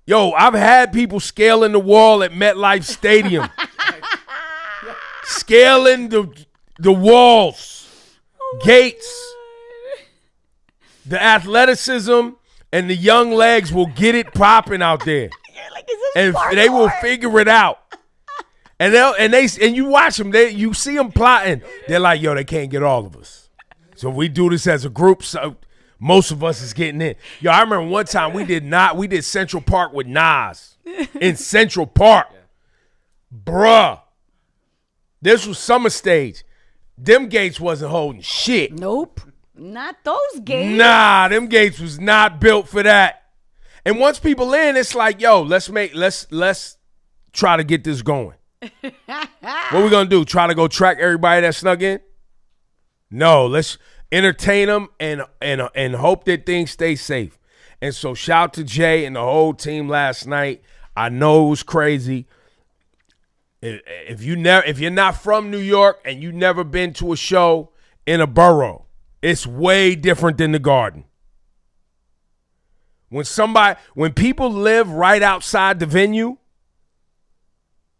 Yo, I've had people scaling the wall at MetLife Stadium. Scaling the walls, gates. The athleticism and the young legs will get it popping out there. Like, is this and they will figure it out. And you watch them, you see them plotting. They're like, yo, they can't get all of us. So if we do this as a group, so most of us is getting in. Yo, I remember one time we did Central Park with Nas in Central Park. Bruh. This was summer stage. Them gates wasn't holding shit. Nope. Not those gates. Nah, them gates was not built for that. And once people in, it's like, yo, let's try to get this going. What we gonna do? Try to go track everybody that snuck in? No, let's entertain them and hope that things stay safe. And so shout out to Jay and the whole team last night. I know it was crazy. If you're not from New York and you've never been to a show in a borough, it's way different than the Garden. When people live right outside the venue,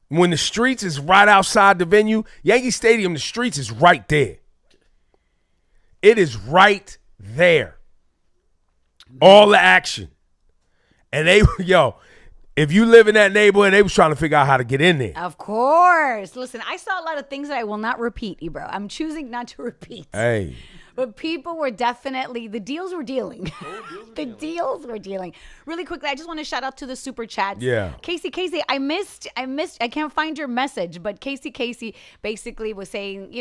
when the streets is right outside the venue, Yankee Stadium, the streets is right there. It is right there. All the action. And if you live in that neighborhood, they was trying to figure out how to get in there. Of course. Listen, I saw a lot of things that I will not repeat, Ebro. I'm choosing not to repeat. Hey. But people were definitely, the deals were dealing. Deals were dealing. Really quickly, I just want to shout out to the super chats. Yeah. Casey, I can't find your message, but Casey basically was saying,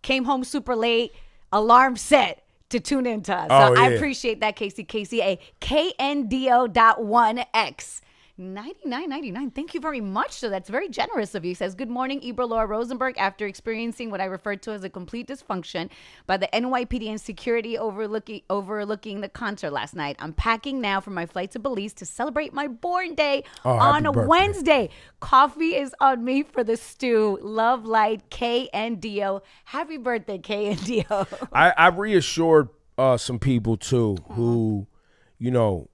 came home super late, alarm set to tune into us. So I appreciate that, Casey. A KNDO.1X. $99.99. Thank you very much. So that's very generous of you. He says, good morning, Ebro Rosenberg. After experiencing what I referred to as a complete dysfunction by the NYPD and security overlooking the concert last night, I'm packing now for my flight to Belize to celebrate my born day on a Wednesday. Coffee is on me for the stew. Love, light, KNDO. Happy birthday, KNDO. I reassured some people too who,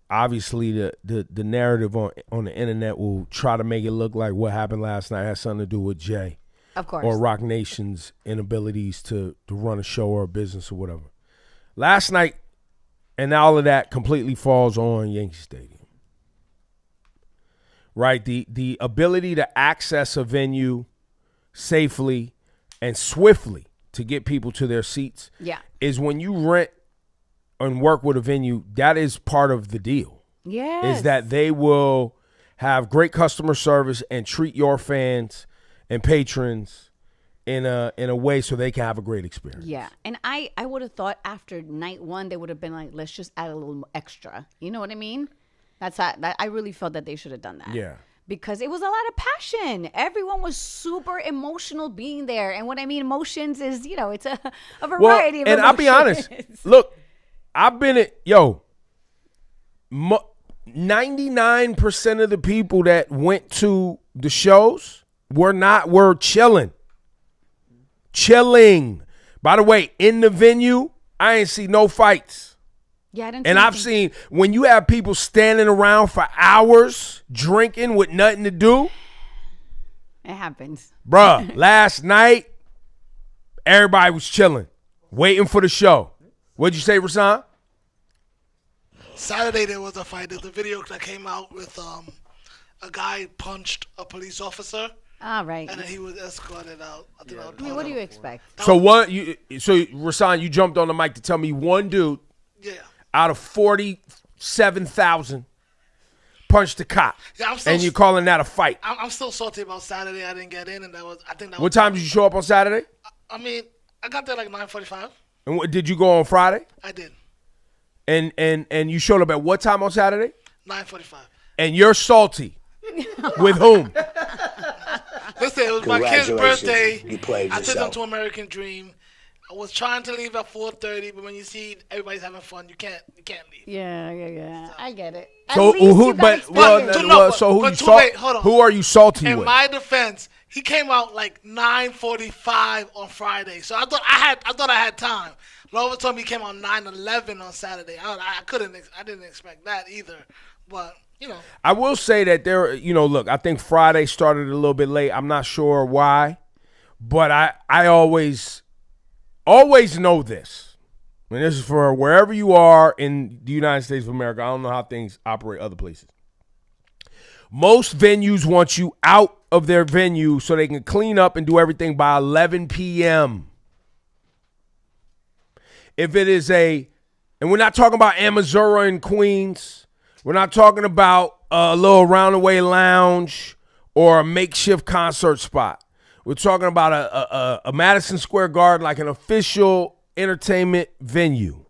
obviously the narrative on the internet will try to make it look like what happened last night has something to do with Jay. Of course. Or Rock Nation's inabilities to run a show or a business or whatever. Last night, and all of that completely falls on Yankee Stadium. Right? The ability to access a venue safely and swiftly to get people to their seats is when you rent and work with a venue, that is part of the deal. Yes. Is that they will have great customer service and treat your fans and patrons in a way so they can have a great experience. Yeah. And I would have thought after night one, they would have been like, let's just add a little extra. You know what I mean? I really felt that they should have done that. Yeah. Because it was a lot of passion. Everyone was super emotional being there. And what I mean emotions is, it's a variety of emotions. And I'll be honest. Look, I've been 99% of the people that went to the shows were chilling. Chilling. By the way, in the venue, I ain't see no fights. Yeah, I didn't. And I've seen when you have people standing around for hours drinking with nothing to do. It happens. Bruh, last night, everybody was chilling, waiting for the show. What'd you say, Rahsaan? Saturday there was a fight. There's a video that came out with a guy punched a police officer. All right. And then he was escorted out. What do you expect? So Rahsaan, you jumped on the mic to tell me one dude out of 47,000 punched a cop. Yeah, and you're calling that a fight. I'm still salty about Saturday. I didn't get in, and What time did you show up on Saturday? I got there like 9:45. And did you go on Friday? I did. And you showed up at what time on Saturday? 9:45. And you're salty. With whom? Listen, it was my kid's birthday. I took them to American Dream. I was trying to leave at 4:30, but when you see everybody's having fun, you can't leave. Yeah. I get it. So who are you salty with? In my defense, he came out like 9:45 on Friday, so I thought I had time. Lova told me he came out 9:11 on Saturday. I didn't expect that either, but. I will say that look, I think Friday started a little bit late. I'm not sure why, but I always know this. And this is for wherever you are in the United States of America. I don't know how things operate other places. Most venues want you out of their venue so they can clean up and do everything by 11 p.m. If it is and we're not talking about Amazura in Queens. We're not talking about a little roundaway lounge or a makeshift concert spot. We're talking about a Madison Square Garden, like an official entertainment venue.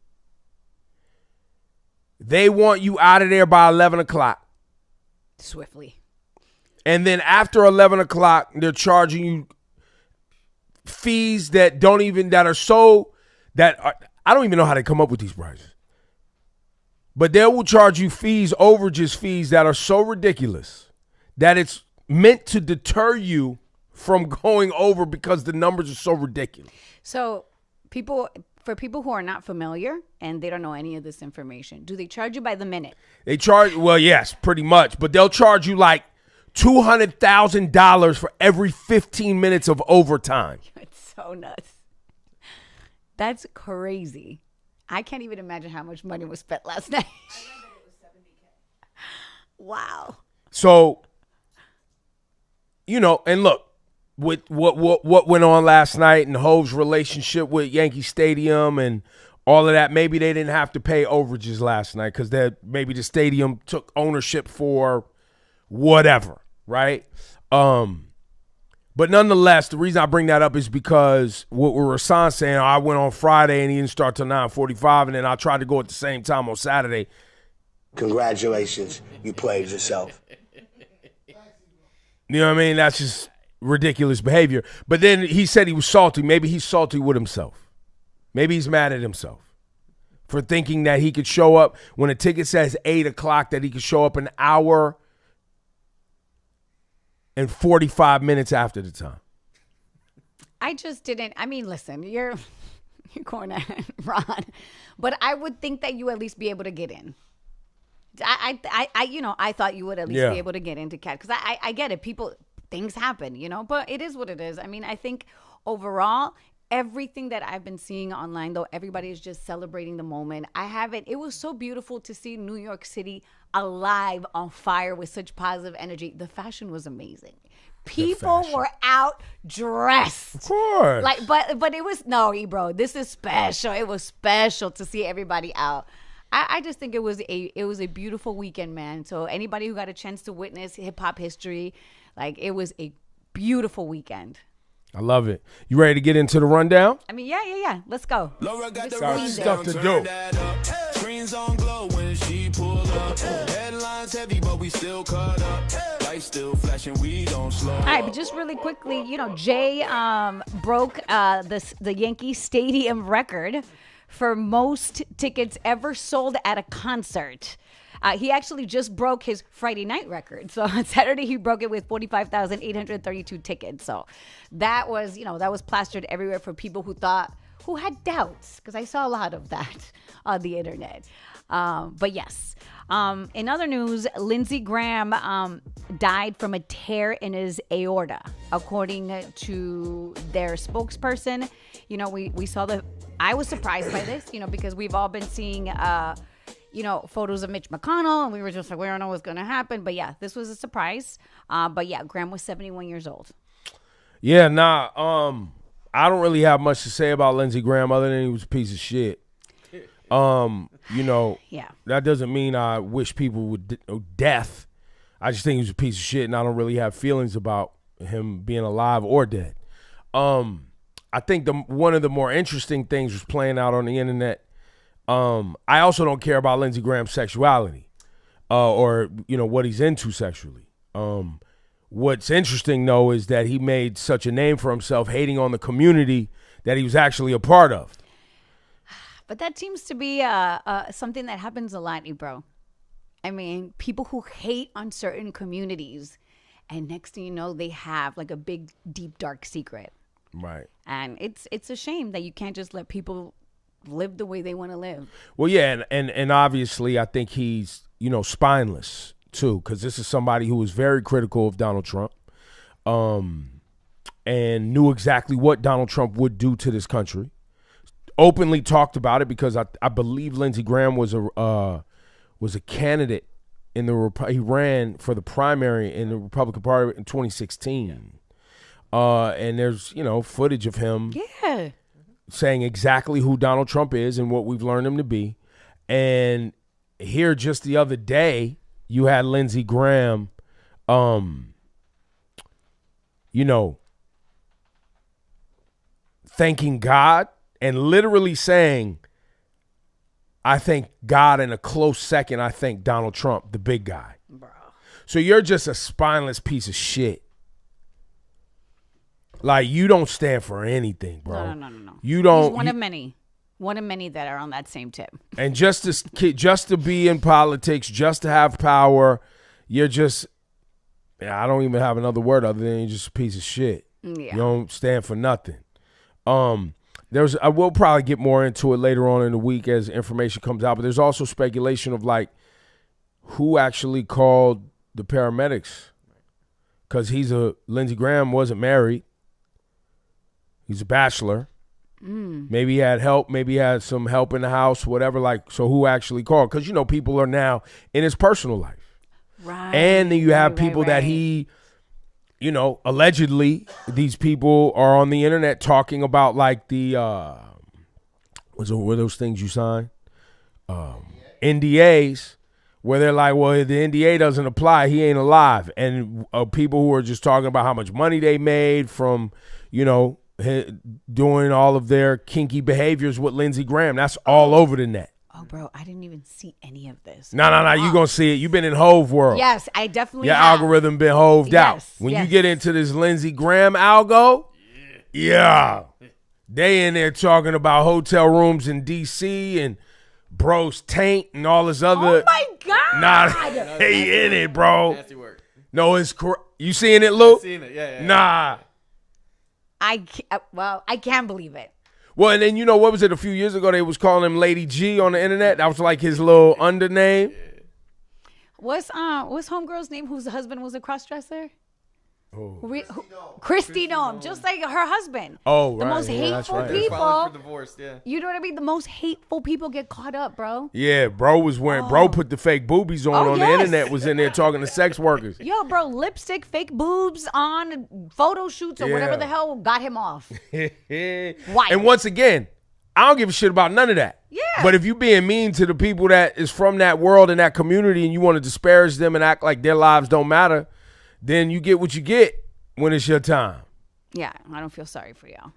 They want you out of there by 11 o'clock. Swiftly. And then after 11 o'clock, they're charging you fees that I don't even know how they come up with these prices. But they will charge you fees, overages fees that are so ridiculous that it's meant to deter you from going over because the numbers are so ridiculous. So for people who are not familiar and they don't know any of this information, do they charge you by the minute? They charge, well, yes, pretty much. But they'll charge you like $200,000 for every 15 minutes of overtime. It's so nuts. That's crazy. I can't even imagine how much money was spent last night. Wow. So, and look, with what went on last night and Hove's relationship with Yankee Stadium and all of that, maybe they didn't have to pay overages last night because maybe the stadium took ownership for whatever, right? But nonetheless, the reason I bring that up is because what Rahsaan saying, I went on Friday and he didn't start till 9:45, and then I tried to go at the same time on Saturday. Congratulations, you played yourself. You know what I mean? That's just ridiculous behavior. But then he said he was salty. Maybe he's salty with himself. Maybe he's mad at himself for thinking that he could show up when a ticket says 8 o'clock, that he could show up an hour and 45 minutes after the time. I just didn't. I mean, listen, you're going at Ron, but I would think that you at least be able to get in. I thought you would at least be able to get into CAT because I get it. Things happen, but it is what it is. I mean, I think overall, everything that I've been seeing online, though, everybody is just celebrating the moment. It was so beautiful to see New York City alive, on fire, with such positive energy. The fashion was amazing. People were out dressed. Of course. But it was, no, Ebro, this is special. It was special to see everybody out. I just think it was a beautiful weekend, man. So anybody who got a chance to witness hip-hop history, it was a beautiful weekend. I love it. You ready to get into the rundown? I mean, yeah. Let's go. Got stuff to do. Screens on glow when she pull up. Headlines heavy, but we still caught up. Lights still flashing, we don't slow. All right, but just really quickly, Jay broke the Yankee Stadium record for most tickets ever sold at a concert. He actually just broke his Friday night record. So on Saturday, he broke it with 45,832 tickets. So that was, that was plastered everywhere for people who had doubts, because I saw a lot of that on the internet. But yes. In other news, Lindsey Graham died from a tear in his aorta, according to their spokesperson. We saw I was surprised by this, because we've all been seeing photos of Mitch McConnell, and we were just like, we don't know what's going to happen. But yeah, this was a surprise. But yeah, Graham was 71 years old. Yeah, I don't really have much to say about Lindsey Graham other than he was a piece of shit. Yeah. That doesn't mean I wish people would death. I just think he was a piece of shit, and I don't really have feelings about him being alive or dead. I think one of the more interesting things was playing out on the internet. I also don't care about Lindsey Graham's sexuality or what he's into sexually. What's interesting, though, is that he made such a name for himself hating on the community that he was actually a part of. But that seems to be something that happens a lot, Ebro. I mean, people who hate on certain communities, and next thing you know, they have like a big, deep, dark secret. Right. And it's a shame that you can't just let people live the way they want to live. Well, yeah, and obviously I think he's, spineless too, because this is somebody who was very critical of Donald Trump and knew exactly what Donald Trump would do to this country. Openly talked about it because I believe Lindsey Graham was a candidate in he ran for the primary in the Republican Party in 2016. And there's, footage of him saying exactly who Donald Trump is and what we've learned him to be. And here just the other day, you had Lindsey Graham, thanking God and literally saying, I think God, in a close second, I think Donald Trump, the big guy. Bro. So you're just a spineless piece of shit. Like, you don't stand for anything, bro. No. You don't. He's one of many. One of many that are on that same tip. And just to be in politics, just to have power, you're just, I don't even have another word other than you're just a piece of shit. Yeah. You don't stand for nothing. I will probably get more into it later on in the week as information comes out, but there's also speculation of like who actually called the paramedics, because Lindsey Graham wasn't married. He's a bachelor. Maybe he had help. Maybe he had some help in the house, whatever. Like, so who actually called? Because, you know, people are now in his personal life. Right. And then you have people that he, you know, allegedly, these people are on the internet talking about like the, what are those things you sign? NDAs, where they're like, well, if the NDA doesn't apply, he ain't alive. And people who are just talking about how much money they made from, you know, doing all of their kinky behaviors with Lindsey Graham. That's all over the net. Oh, bro, I didn't even see any of this. No. You going to see it. You've been in Hove world. Yes, I definitely Your have. algorithm been hoved out. When you get into this Lindsey Graham algo, yeah. They in there talking about hotel rooms in D.C. and bro's taint and all this other. Oh, my God. Nah, they in it, bro. Nasty work. No, it's you seeing it, Lou? I've seen it, yeah. Nah. I can't believe it. Well, and then, you know, what was it, a few years ago, they was calling him Lady G on the internet. That was like his little undername. What's homegirl's name whose husband was a crossdresser? Christy Noam, just like her husband. Oh, right. The most hateful people. For divorce, yeah. You know what I mean? The most hateful people get caught up, bro. Yeah, bro put the fake boobies on the internet, was in there talking to sex workers. Yo, bro, lipstick, fake boobs on photo shoots or whatever the hell got him off. Why? And once again, I don't give a shit about none of that. Yeah. But if you being mean to the people that is from that world and that community and you want to disparage them and act like their lives don't matter, then you get what you get when it's your time. Yeah, I don't feel sorry for y'all.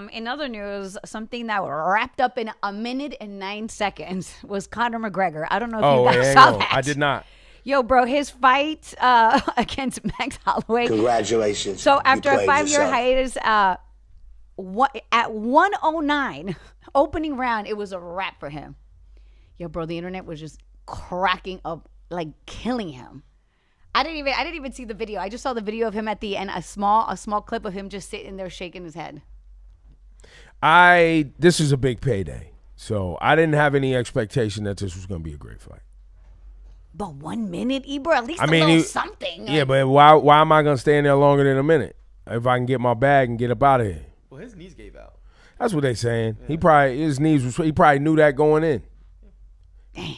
In other news, something that wrapped up in 1 minute and 9 seconds was Conor McGregor. I don't know if you guys saw that. I did not. Yo, bro, his fight against Max Holloway. Congratulations. So after a 5-year hiatus, at 109, opening round, it was a wrap for him. Yo, bro, the internet was just cracking up, like killing him. I didn't even see the video. I just saw the video of him at the end, a small clip of him just sitting there shaking his head. This is a big payday, so I didn't have any expectation that this was going to be a great fight. But 1 minute, Ebro, at least a little something. Yeah, but why am I going to stay in there longer than a minute if I can get my bag and get up out of here? Well, his knees gave out. That's what they saying. Yeah. He probably knew that going in. Damn.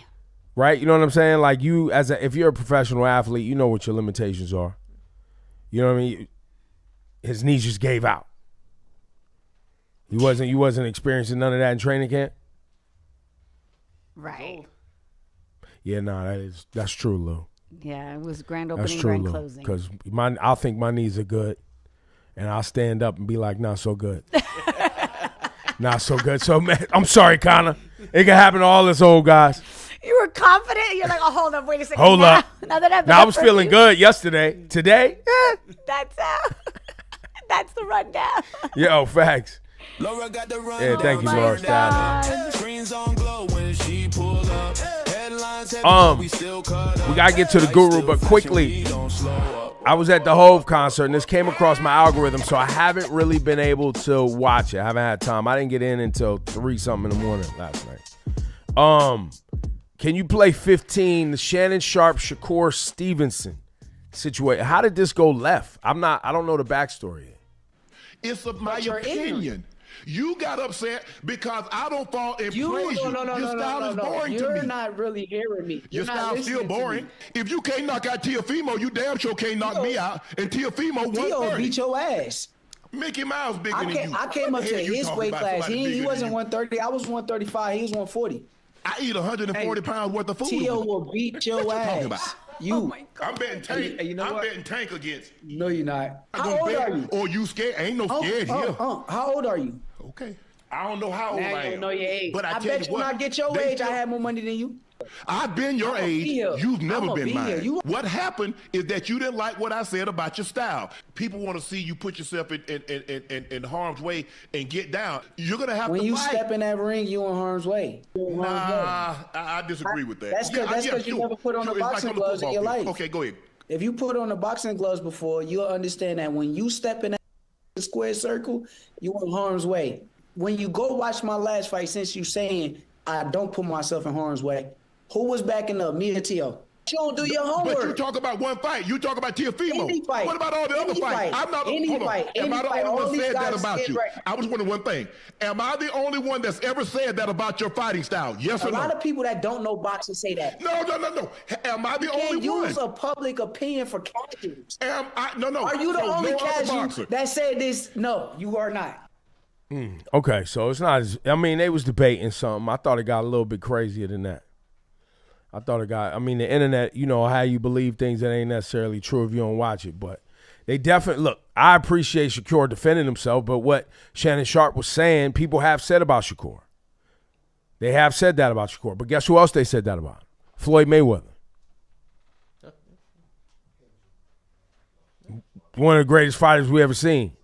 Right? You know what I'm saying? Like, if you're a professional athlete, you know what your limitations are. You know what I mean? His knees just gave out. You wasn't experiencing none of that in training camp? Right. Yeah, that's true, Lou. Yeah, it was grand opening, grand closing. Because I'll think my knees are good, and I'll stand up and be like, not so good. Not so good. So, man, I'm sorry, Conor. It can happen to all us old guys. You were confident? You're like, oh, hold up, wait a second. Hold up. Now that I was feeling good yesterday. Today? That's the rundown. Yo, facts. Laura got the run. Yeah, thank you, Laura Stylez. Screens on glow when she pull up. Headlines we gotta get to the guru, but quickly. I was at the Hove concert and this came across my algorithm, so I haven't really been able to watch it. I haven't had time. I didn't get in until 3-something in the morning last night. Can you play 15, the Shannon, Sharpe, Shakur, Stevenson situation? How did this go left? I don't know the backstory. It's my opinion. You got upset because I don't fall in praise you. Your style is boring to me. You're not really hearing me. Your style's still boring. If you can't knock out Teofimo, you damn sure can't knock me out. And Teofimo 130. Beat your ass. Mickey Mouse bigger than you. I came up to his weight class. He wasn't 130. I was 135. He was 140. I eat 140 pounds worth of food. Tio will beat your ass. Oh my God. I'm betting Tank. You know I'm what? betting Tank against. No, you're not. How old are you? Or you scared? Ain't no scared here. How old are you? Okay. I don't know how old Now I you am. don't know your age. But I tell bet you when what, I get your they age, I still- had more money than you. I've been your age. You've never I'ma been be here. mine. What happened is that you didn't like what I said about your style. People want to see you put yourself in harm's way and get down. You're gonna have When to you fight. step in that ring, you in harm's way. Nah, I disagree with that. That's because you never put on the It's like boxing on the gloves in football your field. life. Okay, go ahead. If you put on the boxing gloves before, you'll understand that when you step in that square circle, you in harm's way. When you go watch my last fight, since you saying I don't put myself in harm's way, who was backing up, me or T.O.? You don't do your homework. But you talk about one fight. You talk about Teofimo. Any fight. What about all the other Any fights? fight. I'm not. Any hold on. fight. Am Any I the fight. only All one these said that guys about get you? right. I was wondering one thing. Am I the only one that's ever said that about your fighting style? Yes A or no? lot of people that don't know boxing say that. No. Am I the You only can't use one? a public opinion for casuals. No. Are you the So only no other casual boxer. that said this? No, you are not. Okay, so it's not as, I mean, they was debating something. I thought it got a little bit crazier than that. The internet, you know how you believe things that ain't necessarily true if you don't watch it. But they definitely, look, I appreciate Shakur defending himself, but what Shannon Sharpe was saying, people have said about Shakur. They have said that about Shakur. But guess who else they said that about? Floyd Mayweather. One of the greatest fighters we ever seen.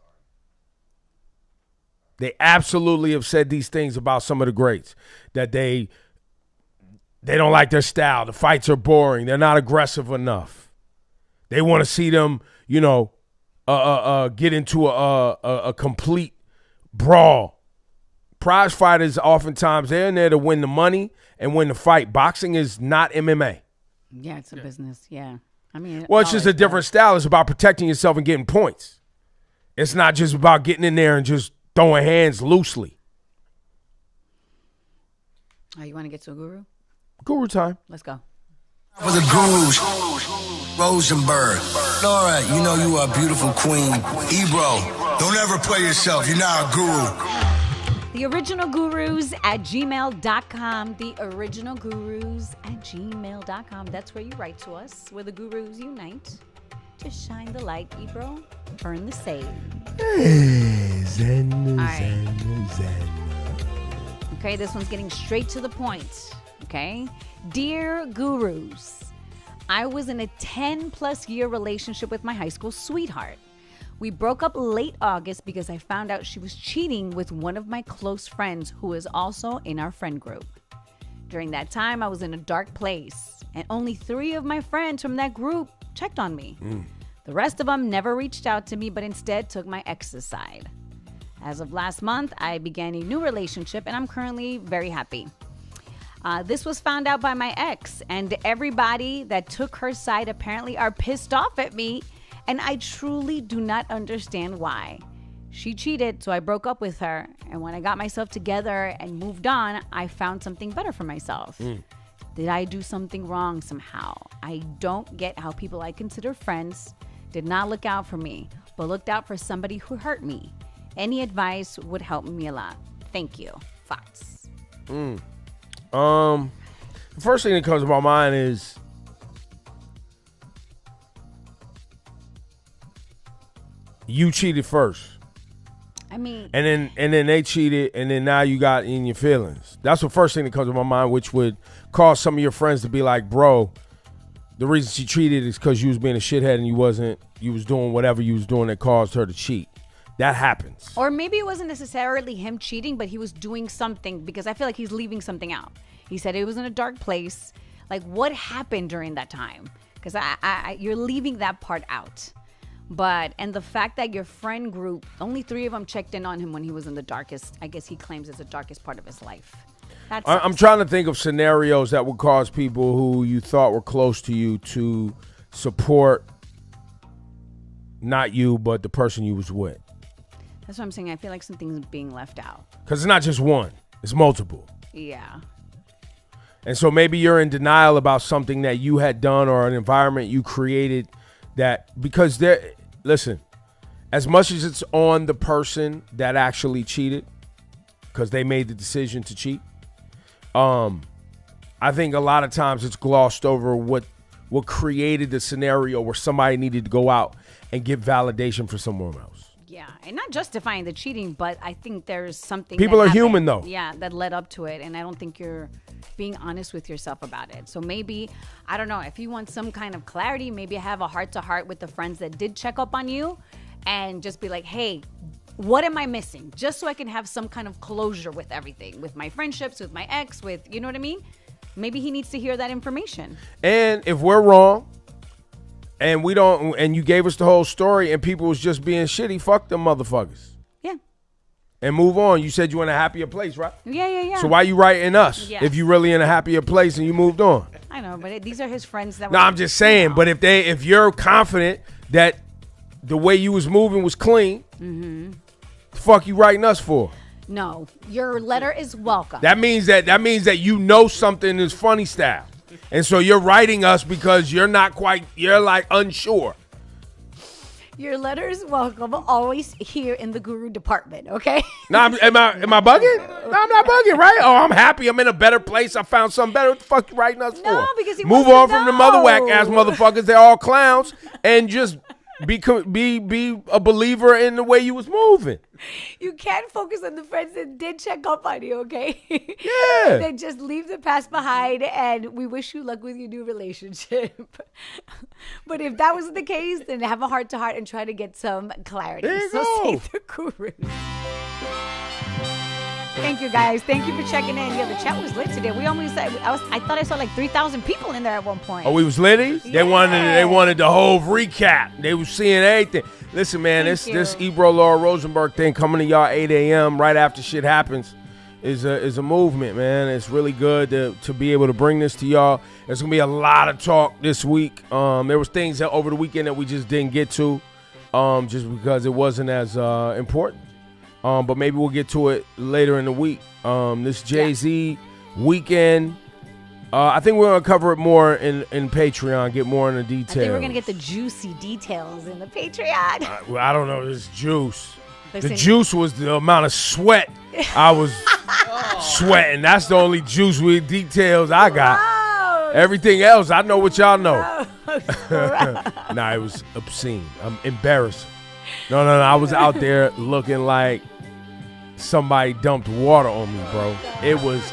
They absolutely have said these things about some of the greats, that they don't like their style. The fights are boring. They're not aggressive enough. They want to see them, get into a complete brawl. Prize fighters, oftentimes, they're in there to win the money and win the fight. Boxing is not MMA. Yeah, it's a business. Yeah. I mean, Well, it's just a different style. It's about protecting yourself and getting points. It's not just about getting in there and just throwing hands loosely. You want to get to a guru? Guru time. Let's go. For the gurus, Rosenberg. Laura, you know you are a beautiful queen. Ebro, don't ever play yourself. You're not a guru. TheOrignalGurus@gmail.com. TheOrignalGurus@gmail.com. That's where you write to us, where the gurus unite to shine the light, Ebro. Earn the sage. Zen. Okay, this one's getting straight to the point. Okay? Dear Gurus, I was in a 10-plus year relationship with my high school sweetheart. We broke up late August because I found out she was cheating with one of my close friends who is also in our friend group. During that time, I was in a dark place, and only 3 of my friends from that group checked on me. The rest of them never reached out to me, but instead took my ex's side. As of last month, I began a new relationship, and I'm currently very happy. This was found out by my ex, and everybody that took her side apparently are pissed off at me, and I truly do not understand why. She cheated, so I broke up with her, and when I got myself together and moved on, I found something better for myself. Did I do something wrong somehow? I don't get how people I consider friends did not look out for me, but looked out for somebody who hurt me. Any advice would help me a lot. Thank you. Fox. The first thing that comes to my mind is you cheated first. I mean, and then they cheated, and then now you got in your feelings. That's the first thing that comes to my mind, which would cause some of your friends to be like, bro, the reason she cheated is because you was being a shithead and you was doing whatever you was doing that caused her to cheat. That happens. or maybe it wasn't necessarily him cheating, but he was doing something, because I feel like he's leaving something out. He said it was in a dark place. Like, what happened during that time? Because you're leaving that part out. And the fact that your friend group, only 3 of them checked in on him when he was in the darkest, I guess he claims is the darkest part of his life. I'm trying to think of scenarios that would cause people who you thought were close to you to support not you, but the person you was with. That's what I'm saying. I feel like something's being left out. Because it's not just one. It's multiple. Yeah. And so maybe you're in denial about something that you had done or an environment you created that, because listen, as much as it's on the person that actually cheated because they made the decision to cheat, I think a lot of times it's glossed over what created the scenario where somebody needed to go out and get validation for someone else. Yeah, and not justifying the cheating, but I think there's something. People that are happened, human, though. Yeah, that led up to it, and I don't think you're being honest with yourself about it. So maybe, I don't know, if you want some kind of clarity, maybe have a heart-to-heart with the friends that did check up on you, and just be like, hey, what am I missing? Just so I can have some kind of closure with everything, with my friendships, with my ex, with, you know what I mean? Maybe he needs to hear that information. And if we're wrong, and we don't, and you gave us the whole story, and people was just being shitty, fuck them motherfuckers. Yeah. And move on. You said you in a happier place, right? Yeah. So why you writing us Yes. if you really in a happier place and you moved on? I know, but these are his friends that. No, I'm just saying. But if you're confident that the way you was moving was clean, the fuck you writing us for? No, your letter is welcome. That means that you know something is funny style. And so you're writing us because you're like unsure. Your letter is welcome. Always here in the guru department, okay? No, am I bugging? No, I'm not bugging, right? Oh, I'm happy. I'm in a better place. I found something better. What the fuck you writing us for? No, because he move wants on to from the mother whack know. ass motherfuckers. They're all clowns, and just be a believer in the way you was moving. You can't focus on the friends that did check up on you, okay? Yeah. Then just leave the past behind, and we wish you luck with your new relationship. But if that wasn't the case, then have a heart-to-heart and try to get some clarity. There you So go. say the gurus. Thank you, guys. Thank you for checking in. Yeah, the chat was lit today. We almost said, I thought I saw like 3,000 people in there at one point. Oh, we was litty? Yeah. They wanted the whole recap. They was seeing everything. Listen, man, Thank this you. Ebro Laura Rosenberg thing coming to y'all 8 a.m. right after shit happens is a movement, man. It's really good to be able to bring this to y'all. There's gonna be a lot of talk this week. There was things that over the weekend that we just didn't get to, just because it wasn't as important. But maybe we'll get to it later in the week. This Jay-Z weekend. I think we're going to cover it more in Patreon, get more in the details. I think we're going to get the juicy details in the Patreon. Well, I don't know. This juice. Listen. The juice was the amount of sweat I was sweating. That's the only juice with details I got. Everything else, I know what y'all know. Nah, it was obscene. I'm embarrassed. No. I was out there looking like somebody dumped water on me, bro. It was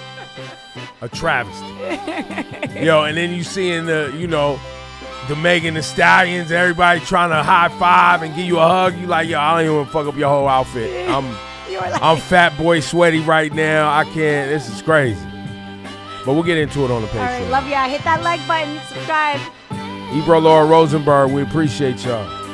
a travesty. Yo, and then you seeing the Megan Thee Stallions, everybody trying to high five and give you a hug. You like, yo, I don't even want to fuck up your whole outfit. I'm fat boy sweaty right now. I can't. This is crazy. But we'll get into it on the Patreon. All right, love y'all. Hit that like button. Subscribe. Ebro Laura Rosenberg, we appreciate y'all.